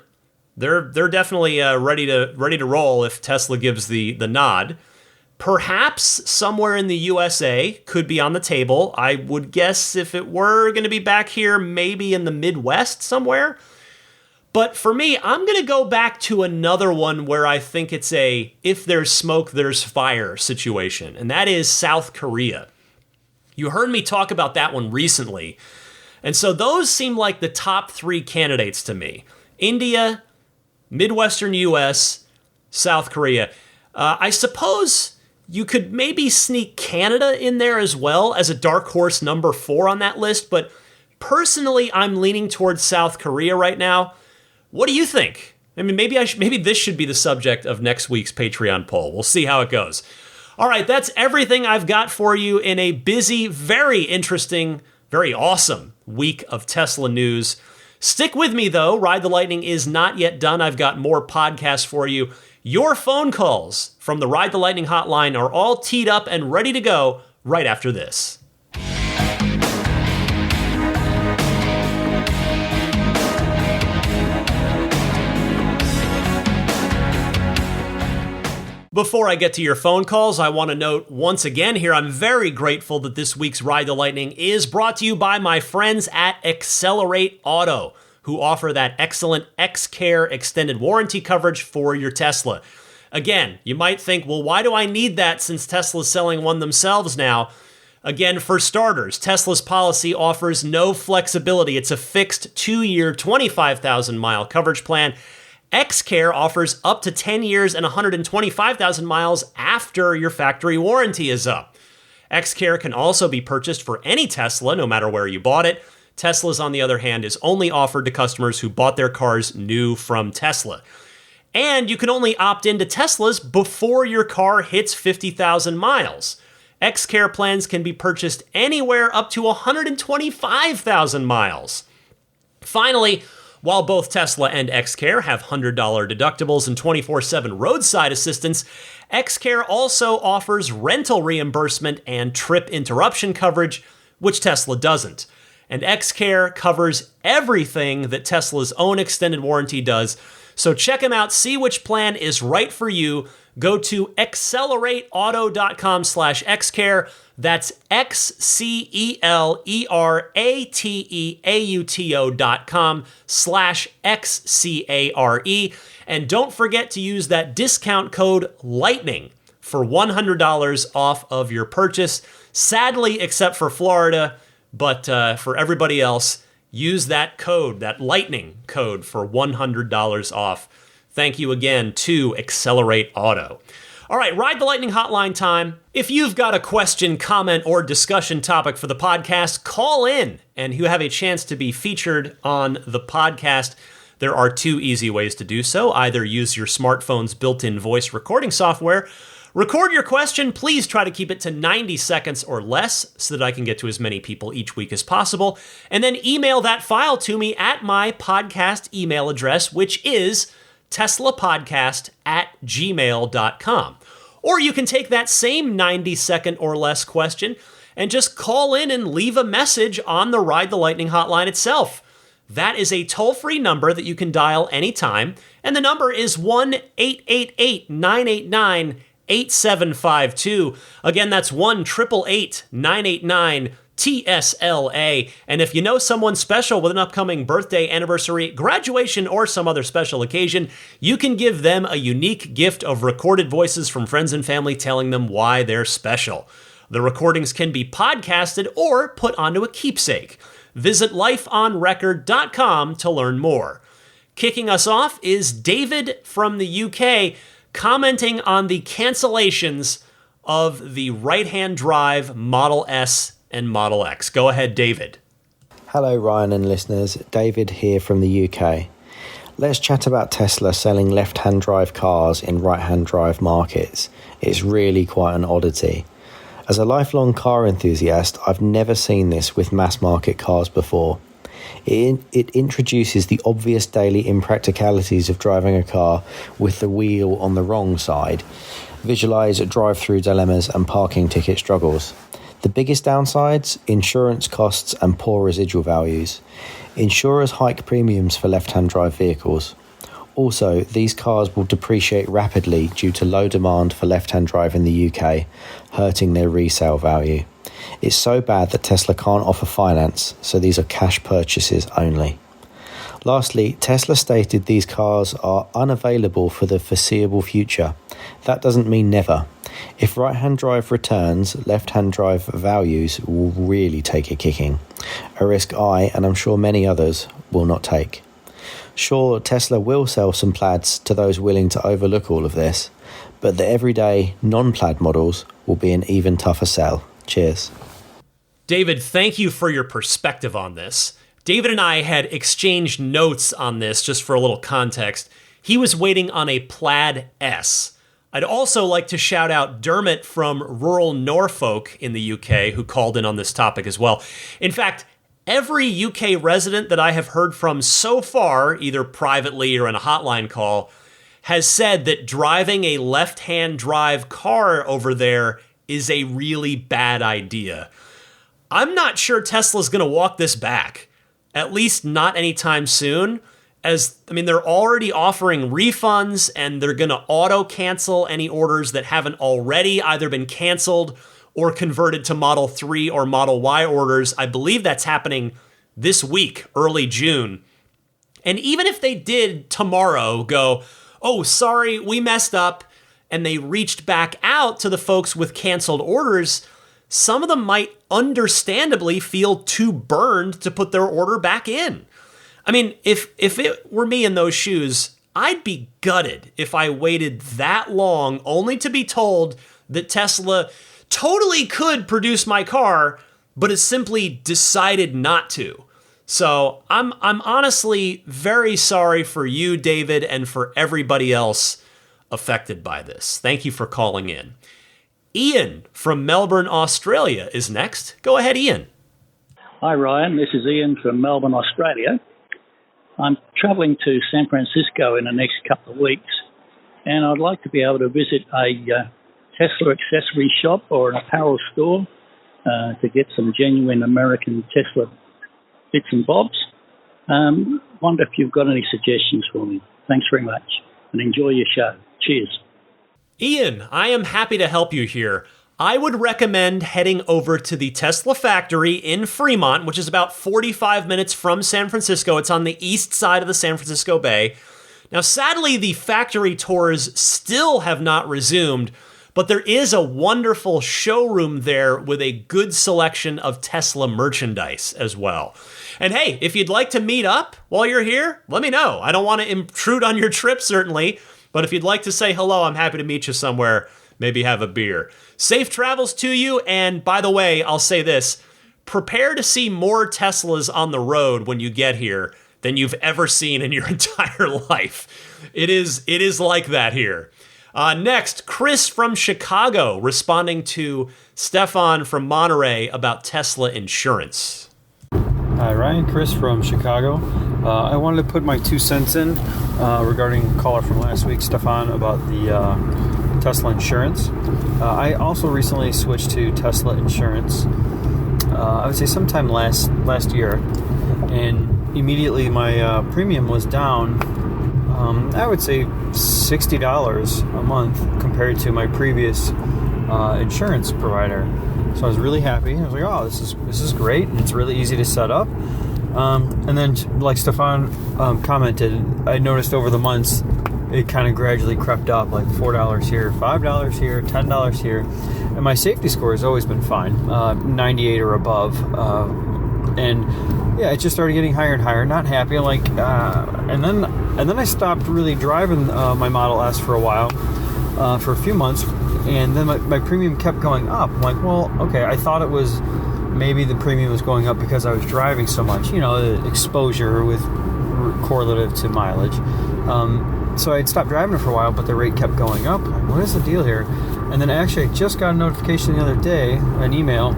A: They're definitely ready to roll if Tesla gives the nod. Perhaps somewhere in the USA could be on the table. I would guess if it were going to be back here, maybe in the Midwest somewhere. But for me, I'm going to go back to another one where I think it's a if there's smoke, there's fire situation, and that is South Korea. You heard me talk about that one recently. And so those seem like the top three candidates to me. India, Midwestern US, South Korea. I suppose you could maybe sneak Canada in there as well as a dark horse number 4 on that list, but personally, I'm leaning towards South Korea right now. What do you think? I mean, maybe this should be the subject of next week's Patreon poll. We'll see how it goes. All right, that's everything I've got for you in a busy, very interesting, very awesome week of Tesla news. Stick with me, though. Ride the Lightning is not yet done. I've got more podcasts for you. Your phone calls from the Ride the Lightning hotline are all teed up and ready to go right after this. Before I get to your phone calls, I want to note once again here, I'm very grateful that this week's Ride the Lightning is brought to you by my friends at Accelerate Auto, who offer that excellent X-Care extended warranty coverage for your Tesla. Again, you might think, well, why do I need that since Tesla's selling one themselves now? Again, for starters, Tesla's policy offers no flexibility. It's a fixed 2-year, 25,000-mile coverage plan. X-Care offers up to 10 years and 125,000 miles after your factory warranty is up. X-Care can also be purchased for any Tesla, no matter where you bought it. Tesla's, on the other hand, is only offered to customers who bought their cars new from Tesla. And you can only opt into Teslas before your car hits 50,000 miles. X-Care plans can be purchased anywhere up to 125,000 miles. Finally, while both Tesla and X-Care have $100 deductibles and 24/7 roadside assistance, X-Care also offers rental reimbursement and trip interruption coverage, which Tesla doesn't. And X-Care covers everything that Tesla's own extended warranty does. So check them out, see which plan is right for you. Go to accelerateauto.com/Xcare. That's XCLERATEAUTO.com/XCARE. And don't forget to use that discount code LIGHTNING for $100 off of your purchase. Sadly, except for Florida, but for everybody else, use that code, that LIGHTNING code for $100 off. Thank you again to Accelerate Auto. All right, Ride the Lightning hotline time. If you've got a question, comment, or discussion topic for the podcast, call in and you have a chance to be featured on the podcast. There are 2 easy ways to do so. Either use your smartphone's built-in voice recording software. Record your question. Please try to keep it to 90 seconds or less so that I can get to as many people each week as possible. And then email that file to me at my podcast email address, which is teslapodcast@gmail.com. Or you can take that same 90-second or less question and just call in and leave a message on the Ride the Lightning hotline itself. That is a toll-free number that you can dial anytime, and the number is 1-888-989-8752. Again, that's 1-888-989-8752. TSLA. And if you know someone special with an upcoming birthday, anniversary, graduation, or some other special occasion, you can give them a unique gift of recorded voices from friends and family telling them why they're special. The recordings can be podcasted or put onto a keepsake. Visit lifeonrecord.com to learn more. Kicking us off is David from the UK commenting on the cancellations of the right-hand drive Model S and Model X. Go ahead, David.
E: Hello, Ryan and listeners. David here from the UK. Let's chat about Tesla selling left-hand drive cars in right-hand drive markets. It's really quite an oddity. As a lifelong car enthusiast, I've never seen this with mass-market cars before. It introduces the obvious daily impracticalities of driving a car with the wheel on the wrong side, visualize drive-through dilemmas and parking ticket struggles. The biggest downsides, insurance costs and poor residual values. Insurers hike premiums for left-hand drive vehicles. Also, these cars will depreciate rapidly due to low demand for left-hand drive in the UK, hurting their resale value. It's so bad that Tesla can't offer finance, so these are cash purchases only. Lastly, Tesla stated these cars are unavailable for the foreseeable future. That doesn't mean never. If right-hand drive returns, left-hand drive values will really take a kicking, a risk I, and I'm sure many others, will not take. Sure, Tesla will sell some plaids to those willing to overlook all of this, but the everyday, non-plaid models will be an even tougher sell. Cheers.
A: David, thank you for your perspective on this. David and I had exchanged notes on this just for a little context. He was waiting on a Plaid S. I'd also like to shout out Dermot from rural Norfolk in the UK who called in on this topic as well. In fact, every UK resident that I have heard from so far, either privately or in a hotline call, has said that driving a left-hand drive car over there is a really bad idea. I'm not sure Tesla's going to walk this back, at least not anytime soon. They're already offering refunds and they're going to auto-cancel any orders that haven't already either been canceled or converted to Model 3 or Model Y orders. I believe that's happening this week, early June. And even if they did tomorrow go, oh, sorry, we messed up, and they reached back out to the folks with canceled orders, some of them might understandably feel too burned to put their order back in. I mean, if it were me in those shoes, I'd be gutted if I waited that long only to be told that Tesla totally could produce my car, but has simply decided not to. So I'm honestly very sorry for you, David, and for everybody else affected by this. Thank you for calling in. Ian from Melbourne, Australia is next. Go ahead, Ian.
F: Hi, Ryan. This is Ian from Melbourne, Australia. I'm travelling to San Francisco in the next couple of weeks, and I'd like to be able to visit a Tesla accessory shop or an apparel store to get some genuine American Tesla bits and bobs. Wonder if you've got any suggestions for me. Thanks very much, and enjoy your show. Cheers.
A: Ian, I am happy to help you here. I would recommend heading over to the Tesla factory in Fremont, which is about 45 minutes from San Francisco. It's on the east side of the San Francisco Bay. Now, sadly, the factory tours still have not resumed, but there is a wonderful showroom there with a good selection of Tesla merchandise as well. And hey, if you'd like to meet up while you're here, let me know. I don't want to intrude on your trip, certainly, but if you'd like to say hello, I'm happy to meet you somewhere, maybe have a beer. Safe travels to you, and by the way, I'll say this, prepare to see more Teslas on the road when you get here than you've ever seen in your entire life. It is like that here. Next, Chris from Chicago responding to Stefan from Monterey about Tesla insurance.
G: Hi, Ryan. Chris from Chicago. I wanted to put my 2 cents in regarding a caller from last week, Stefan, about the Tesla insurance. I also recently switched to Tesla insurance, I would say sometime last year, and immediately my premium was down, I would say $60 a month compared to my previous insurance provider. So I was really happy. I was like, oh, this is great. It's really easy to set up. And then, like Stefan commented, I noticed over the months it kind of gradually crept up, like $4 here, $5 here, $10 here. And my safety score has always been fine, 98 or above. And yeah, it just started getting higher and higher. Not happy. I'm like, and then I stopped really driving my Model S for a while, for a few months. And then my premium kept going up. I'm like, well, okay, I thought it was maybe the premium was going up because I was driving so much, the exposure with correlative to mileage. So I had stopped driving it for a while, but the rate kept going up. Like, what is the deal here? And then actually I just got a notification the other day, an email,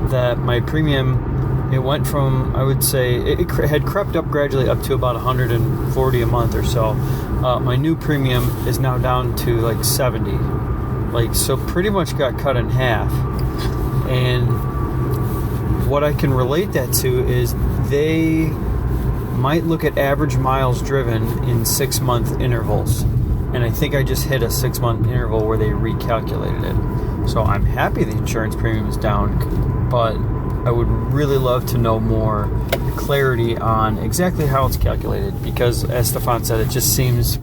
G: that my premium, it went from, I would say, it had crept up gradually up to about $140 a month or so. My new premium is now down to like $70. So pretty much got cut in half. And what I can relate that to is they might look at average miles driven in 6-month intervals. And I think I just hit a 6-month interval where they recalculated it. So I'm happy the insurance premium is down, but I would really love to know more clarity on exactly how it's calculated, because as Stefan said, it just seems,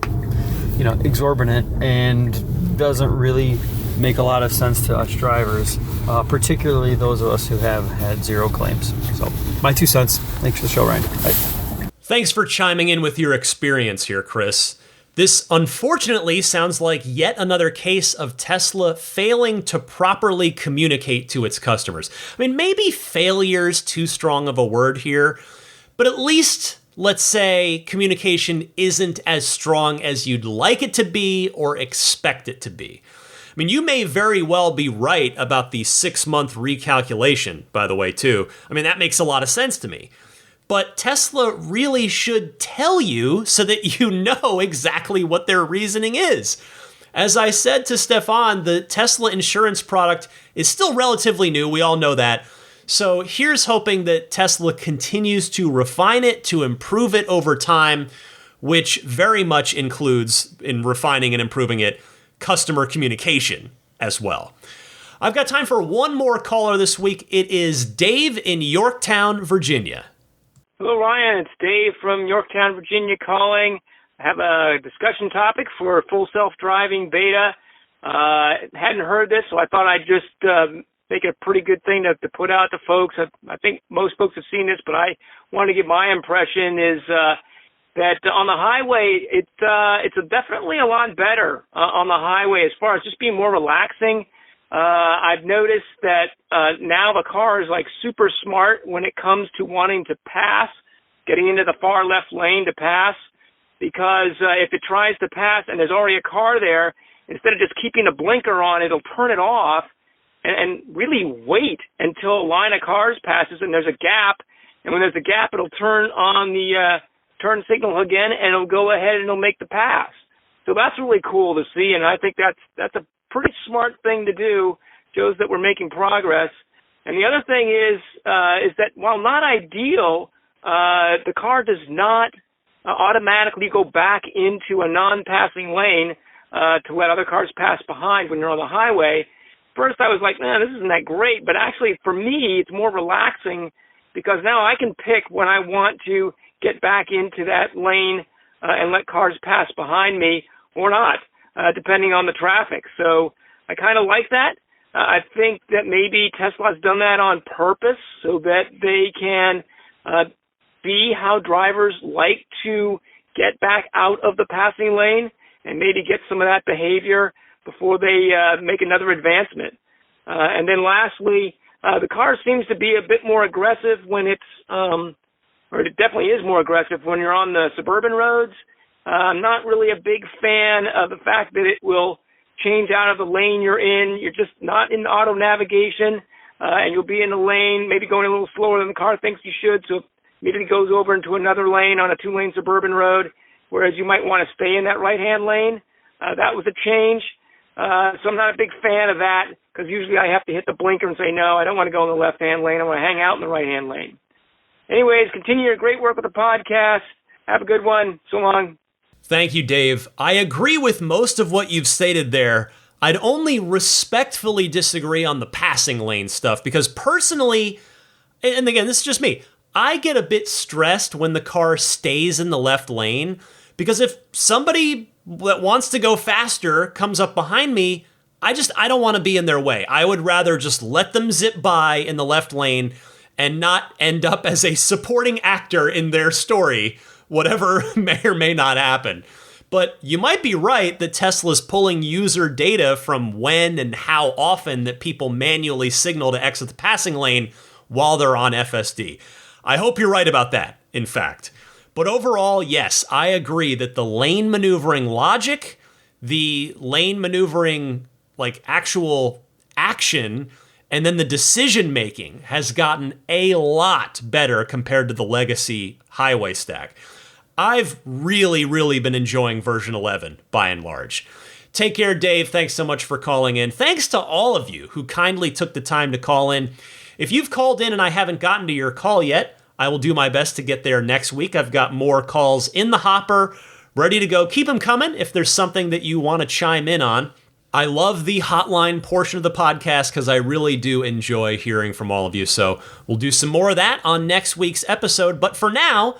G: exorbitant and doesn't really make a lot of sense to us drivers, particularly those of us who have had zero claims. So my 2 cents. Thanks for the show, Ryan. Bye.
A: Thanks for chiming in with your experience here, Chris. This unfortunately sounds like yet another case of Tesla failing to properly communicate to its customers. I mean, maybe failure's too strong of a word here, but at least, let's say, communication isn't as strong as you'd like it to be or expect it to be. I mean, you may very well be right about the 6-month recalculation, by the way, too. I mean, that makes a lot of sense to me. But Tesla really should tell you so that you know exactly what their reasoning is. As I said to Stefan, the Tesla insurance product is still relatively new. We all know that. So here's hoping that Tesla continues to refine it, to improve it over time, which very much includes, in refining and improving it, customer communication as well. I've got time for one more caller this week. It is Dave in Yorktown, Virginia.
H: Hello, Ryan. It's Dave from Yorktown, Virginia calling. I have a discussion topic for full self-driving beta. Hadn't heard this, so I thought I'd just make it a pretty good thing to put out to folks. I think most folks have seen this, but I want to give my impression is that on the highway, it's definitely a lot better on the highway as far as just being more relaxing. I've noticed that now the car is like super smart when it comes to wanting to pass, getting into the far left lane to pass, because if it tries to pass and there's already a car there, instead of just keeping a blinker on, it'll turn it off and really wait until a line of cars passes and there's a gap. And when there's a gap, it'll turn on the turn signal again, and it'll go ahead and it'll make the pass. So that's really cool to see, and I think that's a pretty smart thing to do. Shows that we're making progress. And the other thing is that while not ideal, the car does not automatically go back into a non-passing lane to let other cars pass behind when you're on the highway. First, I was like, man, this isn't that great. But actually, for me, it's more relaxing because now I can pick when I want to get back into that lane and let cars pass behind me or not, depending on the traffic. So I kind of like that. I think that maybe Tesla's done that on purpose so that they can be how drivers like to get back out of the passing lane and maybe get some of that behavior before they make another advancement. And then lastly, the car seems to be a bit more aggressive when it's, or it definitely is more aggressive when you're on the suburban roads. I'm not really a big fan of the fact that it will change out of the lane you're in. You're just not in auto navigation, and you'll be in the lane, maybe going a little slower than the car thinks you should, so immediately goes over into another lane on a 2-lane suburban road, whereas you might want to stay in that right-hand lane. That was a change. So I'm not a big fan of that, because usually I have to hit the blinker and say, no, I don't want to go in the left-hand lane. I want to hang out in the right-hand lane. Anyways, continue your great work with the podcast. Have a good one. So long.
A: Thank you, Dave. I agree with most of what you've stated there. I'd only respectfully disagree on the passing lane stuff because personally, and again, this is just me, I get a bit stressed when the car stays in the left lane because if somebody that wants to go faster comes up behind me, I don't want to be in their way. I would rather just let them zip by in the left lane and not end up as a supporting actor in their story, whatever may or may not happen. But you might be right that Tesla's pulling user data from when and how often that people manually signal to exit the passing lane while they're on FSD. I hope you're right about that, in fact. But overall, yes, I agree that the lane maneuvering logic, the lane maneuvering like actual action, and then the decision making has gotten a lot better compared to the legacy highway stack. I've really, really been enjoying version 11, by and large. Take care, Dave. Thanks so much for calling in. Thanks to all of you who kindly took the time to call in. If you've called in and I haven't gotten to your call yet, I will do my best to get there next week. I've got more calls in the hopper, ready to go. Keep them coming if there's something that you want to chime in on. I love the hotline portion of the podcast because I really do enjoy hearing from all of you. So we'll do some more of that on next week's episode. But for now,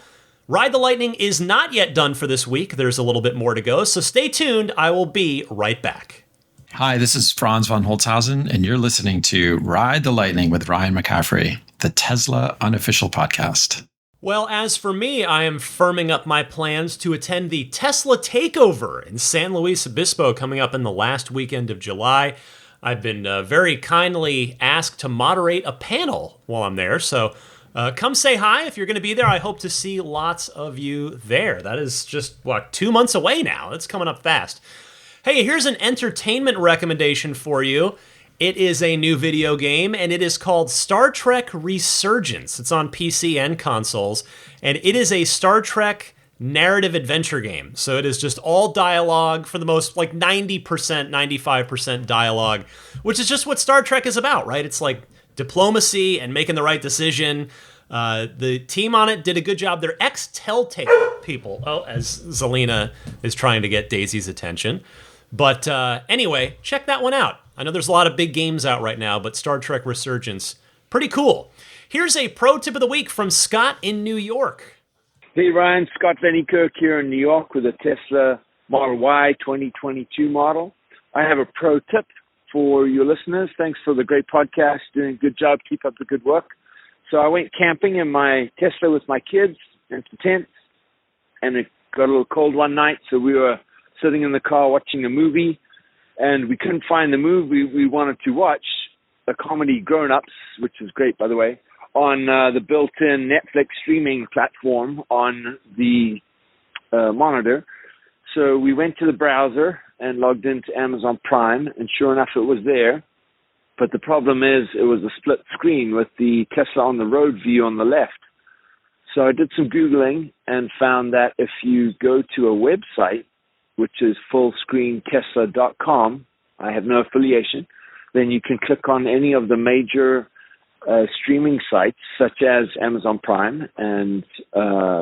A: Ride the Lightning is not yet done for this week. There's a little bit more to go, so stay tuned. I will be right back.
I: Hi, this is Franz von Holzhausen, and you're listening to Ride the Lightning with Ryan McCaffrey, the Tesla unofficial podcast.
A: Well, as for me, I am firming up my plans to attend the Tesla Takeover in San Luis Obispo coming up in the last weekend of July. I've been very kindly asked to moderate a panel while I'm there, so come say hi if you're going to be there. I hope to see lots of you there. That is just, 2 months away now. It's coming up fast. Hey, here's an entertainment recommendation for you. It is a new video game, and it is called Star Trek Resurgence. It's on PC and consoles, and it is a Star Trek narrative adventure game. So it is just all dialogue for the most, 90%, 95% dialogue, which is just what Star Trek is about, right? It's like diplomacy and making the right decision. The team on it did a good job. They're ex-Telltale people. Oh, as Zelina is trying to get Daisy's attention. But anyway, check that one out. I know there's a lot of big games out right now, but Star Trek Resurgence, pretty cool. Here's a pro tip of the week from Scott in New York.
J: Hey, Ryan. Scott Van Kirk here in New York with a Tesla Model Y 2022 model. I have a pro tip for your listeners. Thanks for the great podcast. Doing a good job. Keep up the good work. So I went camping in my Tesla with my kids and some tents, and it got a little cold one night, so we were sitting in the car watching a movie, and we couldn't find the movie we wanted to watch, a comedy Grown Ups, which is great, by the way, on the built-in Netflix streaming platform on the monitor. So we went to the browser and logged into Amazon Prime, and sure enough, it was there. But the problem is it was a split screen with the Tesla on the road view on the left. So I did some Googling and found that if you go to a website, which is fullscreentesla.com, I have no affiliation, then you can click on any of the major streaming sites, such as Amazon Prime and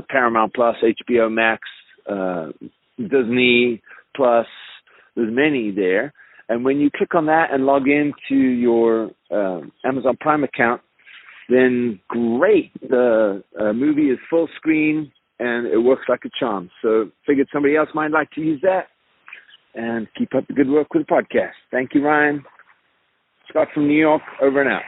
J: Paramount Plus, HBO Max, Disney Plus. There's many there. And when you click on that and log into your Amazon Prime account, then great. The movie is full screen and it works like a charm. So figured somebody else might like to use that. And keep up the good work with the podcast. Thank you, Ryan. Scott from New York, over and out.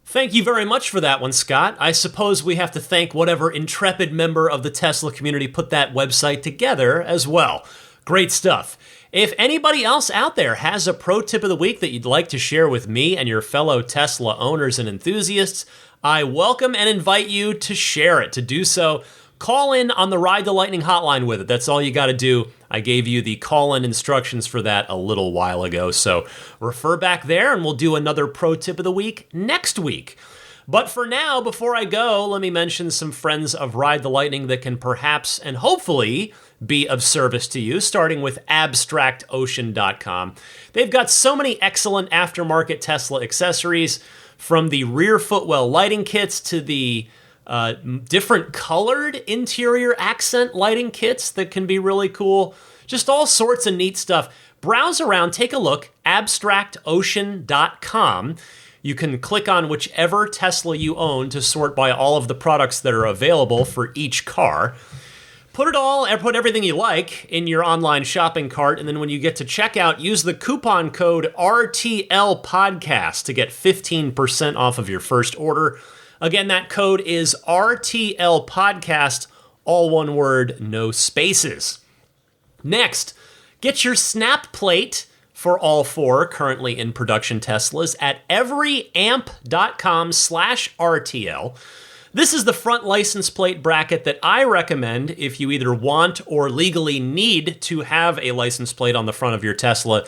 A: Thank you very much for that one, Scott. I suppose we have to thank whatever intrepid member of the Tesla community put that website together as well. Great stuff. If anybody else out there has a pro tip of the week that you'd like to share with me and your fellow Tesla owners and enthusiasts, I welcome and invite you to share it. To do so, call in on the Ride the Lightning hotline with it. That's all you got to do. I gave you the call-in instructions for that a little while ago, so refer back there and we'll do another pro tip of the week next week. But for now, before I go, let me mention some friends of Ride the Lightning that can perhaps and hopefully be of service to you, starting with abstractocean.com. They've got so many excellent aftermarket Tesla accessories, from the rear footwell lighting kits to the different colored interior accent lighting kits that can be really cool. Just all sorts of neat stuff. browse around, take a look, abstractocean.com. You can click on whichever Tesla you own to sort by all of the products that are available for each car. Put everything you like in your online shopping cart, and then when you get to checkout, use the coupon code RTL Podcast to get 15% off of your first order. Again, that code is RTL Podcast, all one word, no spaces. Next, get your snap plate for all four currently in production Teslas at everyamp.com/RTL. This is the front license plate bracket that I recommend if you either want or legally need to have a license plate on the front of your Tesla.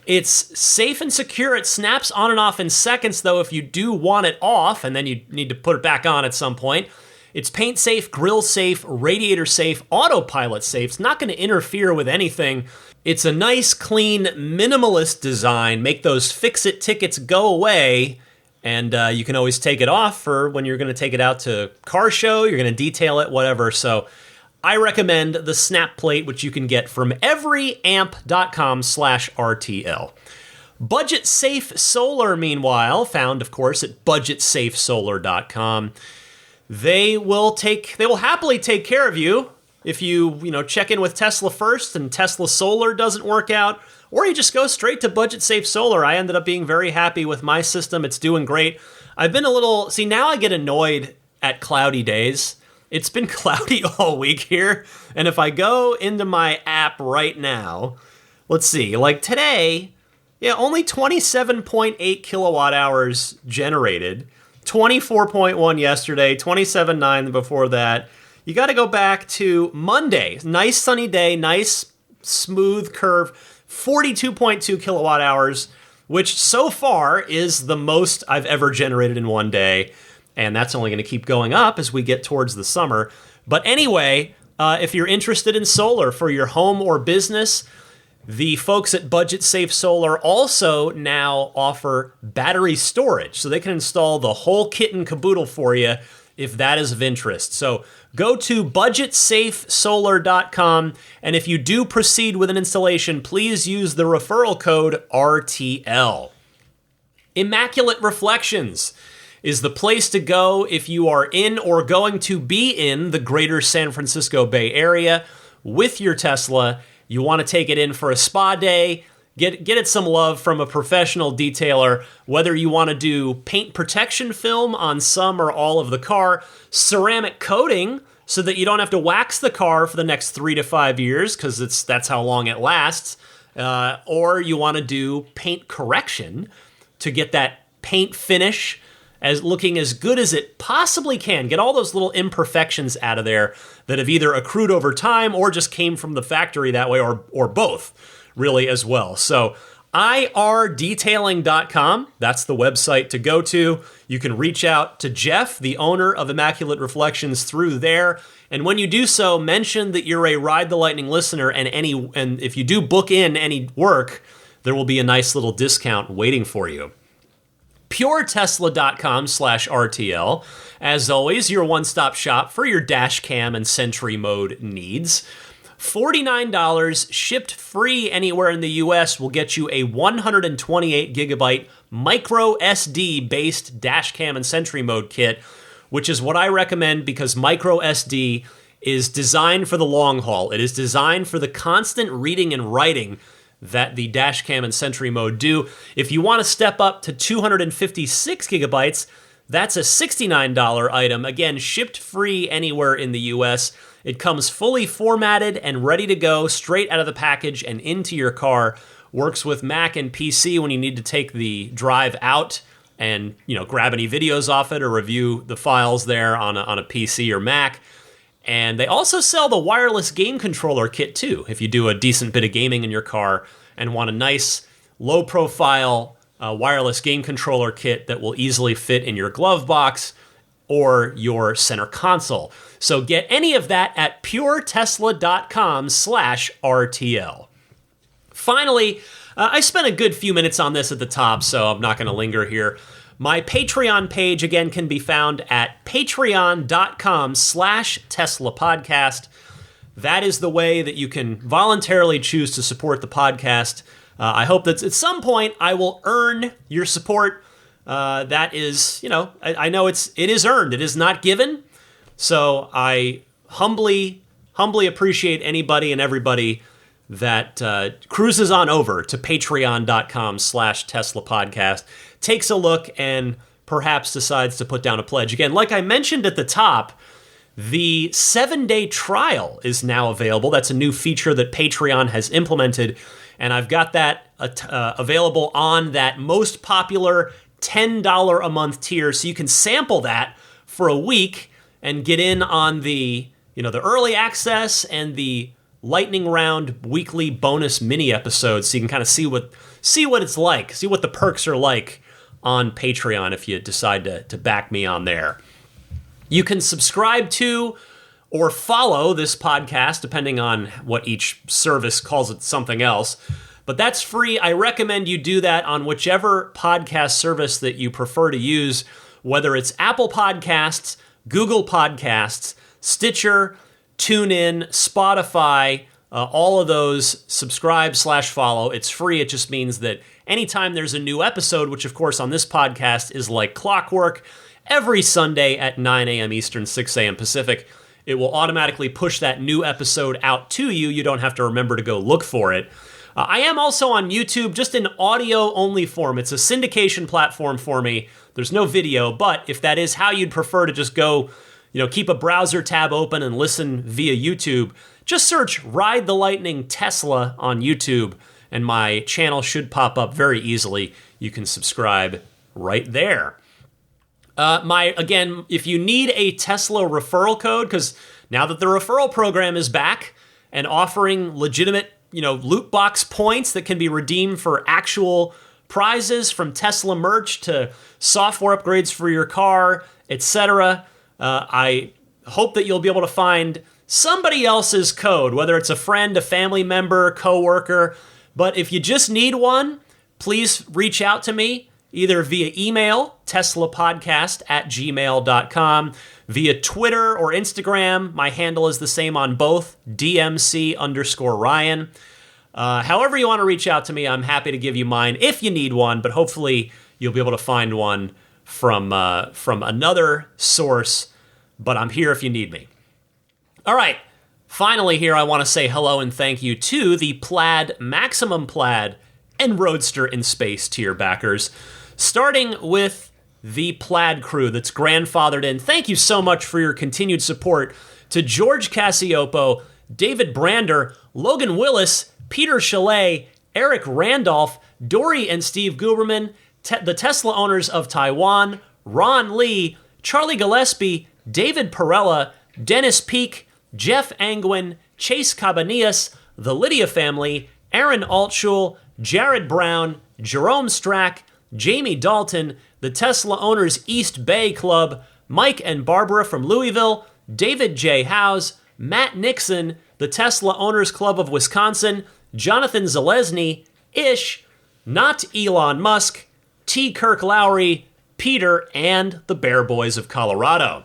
A: It's safe and secure. It snaps on and off in seconds, though, if you do want it off, and then you need to put it back on at some point. It's paint safe, grill safe, radiator safe, autopilot safe. It's not going to interfere with anything. It's a nice, clean, minimalist design. Make those fix-it tickets go away, and you can always take it off for when you're going to take it out to car show, you're going to detail it, whatever. So I recommend the snap plate, which you can get from everyamp.com/RTL. Budget Safe Solar, meanwhile, found, of course, at budgetsafesolar.com. They will happily take care of you if you check in with Tesla first and Tesla Solar doesn't work out, or you just go straight to Budget Safe Solar. I ended up being very happy with my system. It's doing great. I've been now I get annoyed at cloudy days. It's been cloudy all week here, and if I go into my app right now, let's see, like today, only 27.8 kilowatt hours generated, 24.1 yesterday, 27.9 before that. You got to go back to Monday. Nice sunny day, nice smooth curve, 42.2 kilowatt hours, which so far is the most I've ever generated in one day. And that's only going to keep going up as we get towards the summer. But anyway, if you're interested in solar for your home or business, the folks at Budget Safe Solar also now offer battery storage. So they can install the whole kit and caboodle for you if that is of interest. So go to budgetsafesolar.com, and if you do proceed with an installation, please use the referral code RTL. Immaculate Reflections is the place to go if you are in or going to be in the greater San Francisco Bay Area with your Tesla. You want to take it in for a spa day, get it some love from a professional detailer, whether you want to do paint protection film on some or all of the car, ceramic coating so that you don't have to wax the car for the next 3 to 5 years because that's how long it lasts, or you want to do paint correction to get that paint finish as looking as good as it possibly can. Get all those little imperfections out of there that have either accrued over time or just came from the factory that way, or both, really, as well. So irdetailing.com, that's the website to go to. You can reach out to Jeff, the owner of Immaculate Reflections, through there. And when you do so, mention that you're a Ride the Lightning listener, and if you do book in any work, there will be a nice little discount waiting for you. puretesla.com/RTL. As always, your one-stop shop for your dash cam and Sentry mode needs. $49 shipped free anywhere in the US will get you a 128 gigabyte micro SD based dash cam and Sentry mode kit, which is what I recommend because micro SD is designed for the long haul. It is designed for the constant reading and writing that the dash cam and Sentry mode do. If you want to step up to 256 gigabytes, that's a $69 item. Again, shipped free anywhere in the US. It comes fully formatted and ready to go straight out of the package and into your car. Works with Mac and PC when you need to take the drive out and grab any videos off it or review the files there on a PC or Mac. And they also sell the wireless game controller kit too, if you do a decent bit of gaming in your car and want a nice, low-profile wireless game controller kit that will easily fit in your glove box or your center console. So get any of that at puretesla.com/RTL. Finally, I spent a good few minutes on this at the top, so I'm not going to linger here. My Patreon page, again, can be found at patreon.com/Tesla Podcast. that is the way that you can voluntarily choose to support the podcast. I hope that at some point I will earn your support. That is, I know it is earned. It is not given. So I humbly appreciate anybody and everybody that cruises on over to patreon.com/Tesla podcast, takes a look, and perhaps decides to put down a pledge. Again, like I mentioned at the top, the 7-day trial is now available. That's a new feature that Patreon has implemented, and I've got that available on that most popular $10 a month tier, so you can sample that for a week and get in on the early access and the lightning round weekly bonus mini episodes, so you can kind of see what it's like, see what the perks are like on Patreon if you decide to back me on there. You can subscribe to or follow this podcast, depending on what each service calls it something else. But that's free. I recommend you do that on whichever podcast service that you prefer to use, whether it's Apple Podcasts, Google Podcasts, Stitcher, TuneIn, Spotify, all of those, subscribe/follow. It's free. It just means that anytime there's a new episode, which of course on this podcast is like clockwork, every Sunday at 9 a.m. Eastern, 6 a.m. Pacific, it will automatically push that new episode out to you. You don't have to remember to go look for it. I am also on YouTube, just in audio-only form. It's a syndication platform for me. There's no video, but if that is how you'd prefer to just go, keep a browser tab open and listen via YouTube, just search Ride the Lightning Tesla on YouTube, and my channel should pop up very easily. You can subscribe right there. If you need a Tesla referral code, because now that the referral program is back and offering legitimate, loot box points that can be redeemed for actual prizes, from Tesla merch to software upgrades for your car, etc., I hope that you'll be able to find somebody else's code, whether it's a friend, a family member, coworker. But if you just need one, please reach out to me, either via email, teslapodcast@gmail.com, via Twitter or Instagram. My handle is the same on both, DMC_Ryan. However you want to reach out to me, I'm happy to give you mine if you need one, but hopefully you'll be able to find one from another source, but I'm here if you need me. All right, finally here I want to say hello and thank you to the Plaid, Maximum Plaid, and Roadster in Space tier backers, starting with the Plaid crew that's grandfathered in. Thank you so much for your continued support to George Cassiopo, David Brander, Logan Willis, Peter Chalet, Eric Randolph, Dory and Steve Guberman, the Tesla owners of Taiwan, Ron Lee, Charlie Gillespie, David Perella, Dennis Peak, Jeff Angwin, Chase Cabanillas, the Lydia family, Aaron Altschul, Jared Brown, Jerome Strack, Jamie Dalton, the Tesla Owners East Bay Club, Mike and Barbara from Louisville, David J. Howes, Matt Nixon, the Tesla Owners Club of Wisconsin, Jonathan Zalesny, Ish, Not Elon Musk, T. Kirk Lowry, Peter, and the Bear Boys of Colorado.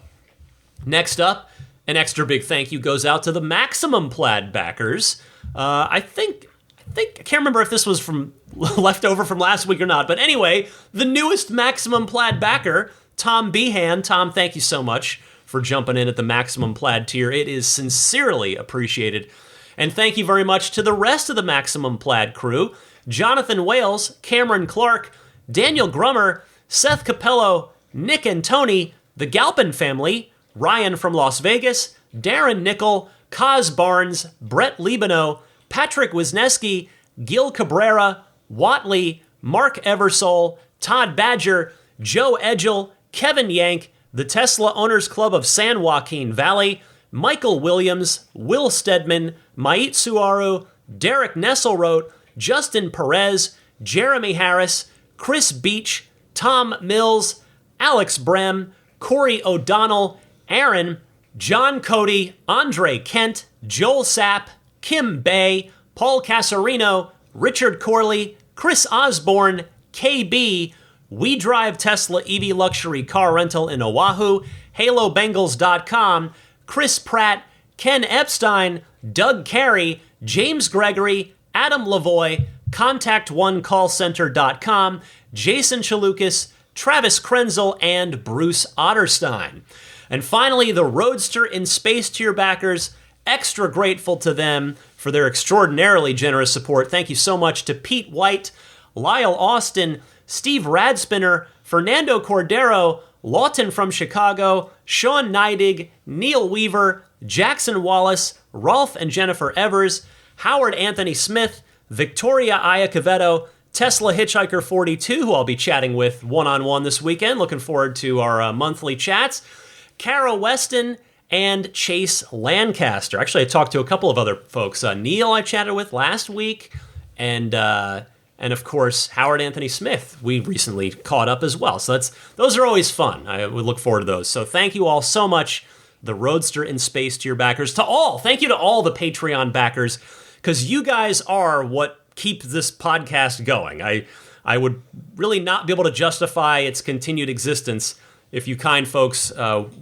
A: Next up, an extra big thank you goes out to the Maximum Plaid backers. I can't remember if this was from leftover from last week or not, but anyway, the newest Maximum Plaid backer, Tom Behan. Tom, thank you so much for jumping in at the Maximum Plaid tier. It is sincerely appreciated. And thank you very much to the rest of the Maximum Plaid crew: Jonathan Wales, Cameron Clark, Daniel Grummer, Seth Capello, Nick and Tony, the Galpin family, Ryan from Las Vegas, Darren Nickel, Kaz Barnes, Brett Libano, Patrick Wisniewski, Gil Cabrera, Watley, Mark Eversole, Todd Badger, Joe Edgel, Kevin Yank, the Tesla Owners Club of San Joaquin Valley, Michael Williams, Will Stedman, Mait Suaru, Derek Nesselrote, Justin Perez, Jeremy Harris, Chris Beach, Tom Mills, Alex Brem, Corey O'Donnell, Aaron, John Cody, Andre Kent, Joel Sapp, Kim Bay, Paul Casarino, Richard Corley, Chris Osborne, KB, We Drive Tesla EV Luxury Car Rental in Oahu, HaloBengals.com, Chris Pratt, Ken Epstein, Doug Carey, James Gregory, Adam Lavoie, ContactOneCallCenter.com, Jason Chalukas, Travis Krenzel, and Bruce Otterstein. And finally, the Roadster in Space tier backers. Extra grateful to them for their extraordinarily generous support. Thank you so much to Pete White, Lyle Austin, Steve Radspinner, Fernando Cordero, Lawton from Chicago, Sean Neidig, Neil Weaver, Jackson Wallace, Rolf and Jennifer Evers, Howard Anthony Smith, Victoria Iacovetto, Tesla Hitchhiker 42, who I'll be chatting with one-on-one this weekend. Looking forward to our monthly chats. Kara Weston, and Chase Lancaster. Actually, I talked to a couple of other folks. Neil I chatted with last week, and of course, Howard Anthony Smith we recently caught up as well. So those are always fun. I would look forward to those. So thank you all so much, the Roadster in Space tier backers. Thank you to all the Patreon backers, because you guys are what keep this podcast going. I would really not be able to justify its continued existence if you kind folks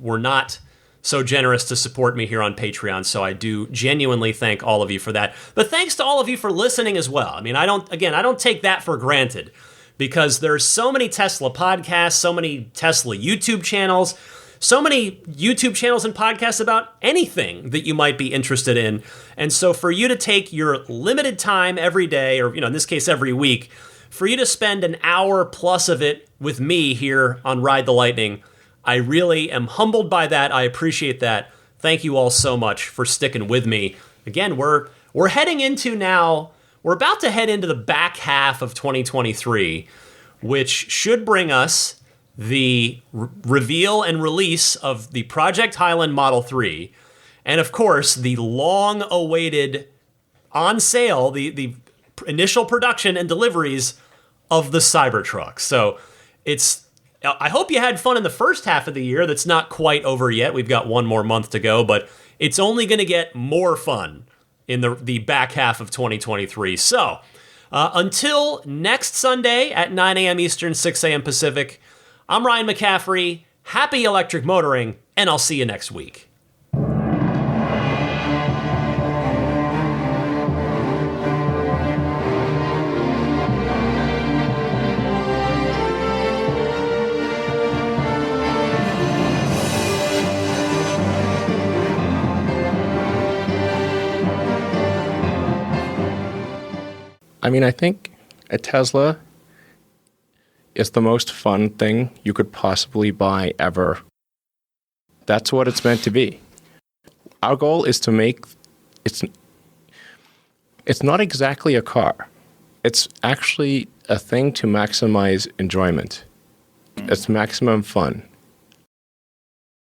A: were not so generous to support me here on Patreon. So I do genuinely thank all of you for that. But thanks to all of you for listening as well. I mean, I don't take that for granted, because there's so many Tesla podcasts, so many Tesla YouTube channels, so many YouTube channels and podcasts about anything that you might be interested in. And so for you to take your limited time every day, or in this case every week, for you to spend an hour plus of it with me here on Ride the Lightning, I really am humbled by that. I appreciate that. Thank you all so much for sticking with me. Again, we're heading into now, we're about to head into the back half of 2023, which should bring us the reveal and release of the Project Highland Model 3, and of course, the long-awaited on sale, the initial production and deliveries of the Cybertruck. So I hope you had fun in the first half of the year. That's not quite over yet. We've got one more month to go, but it's only going to get more fun in the back half of 2023. So until next Sunday at 9 a.m. Eastern, 6 a.m. Pacific, I'm Ryan McCaffrey. Happy electric motoring, and I'll see you next week.
C: I mean, I think a Tesla is the most fun thing you could possibly buy ever. That's what it's meant to be. Our goal is to make it's not exactly a car. It's actually a thing to maximize enjoyment. It's maximum fun.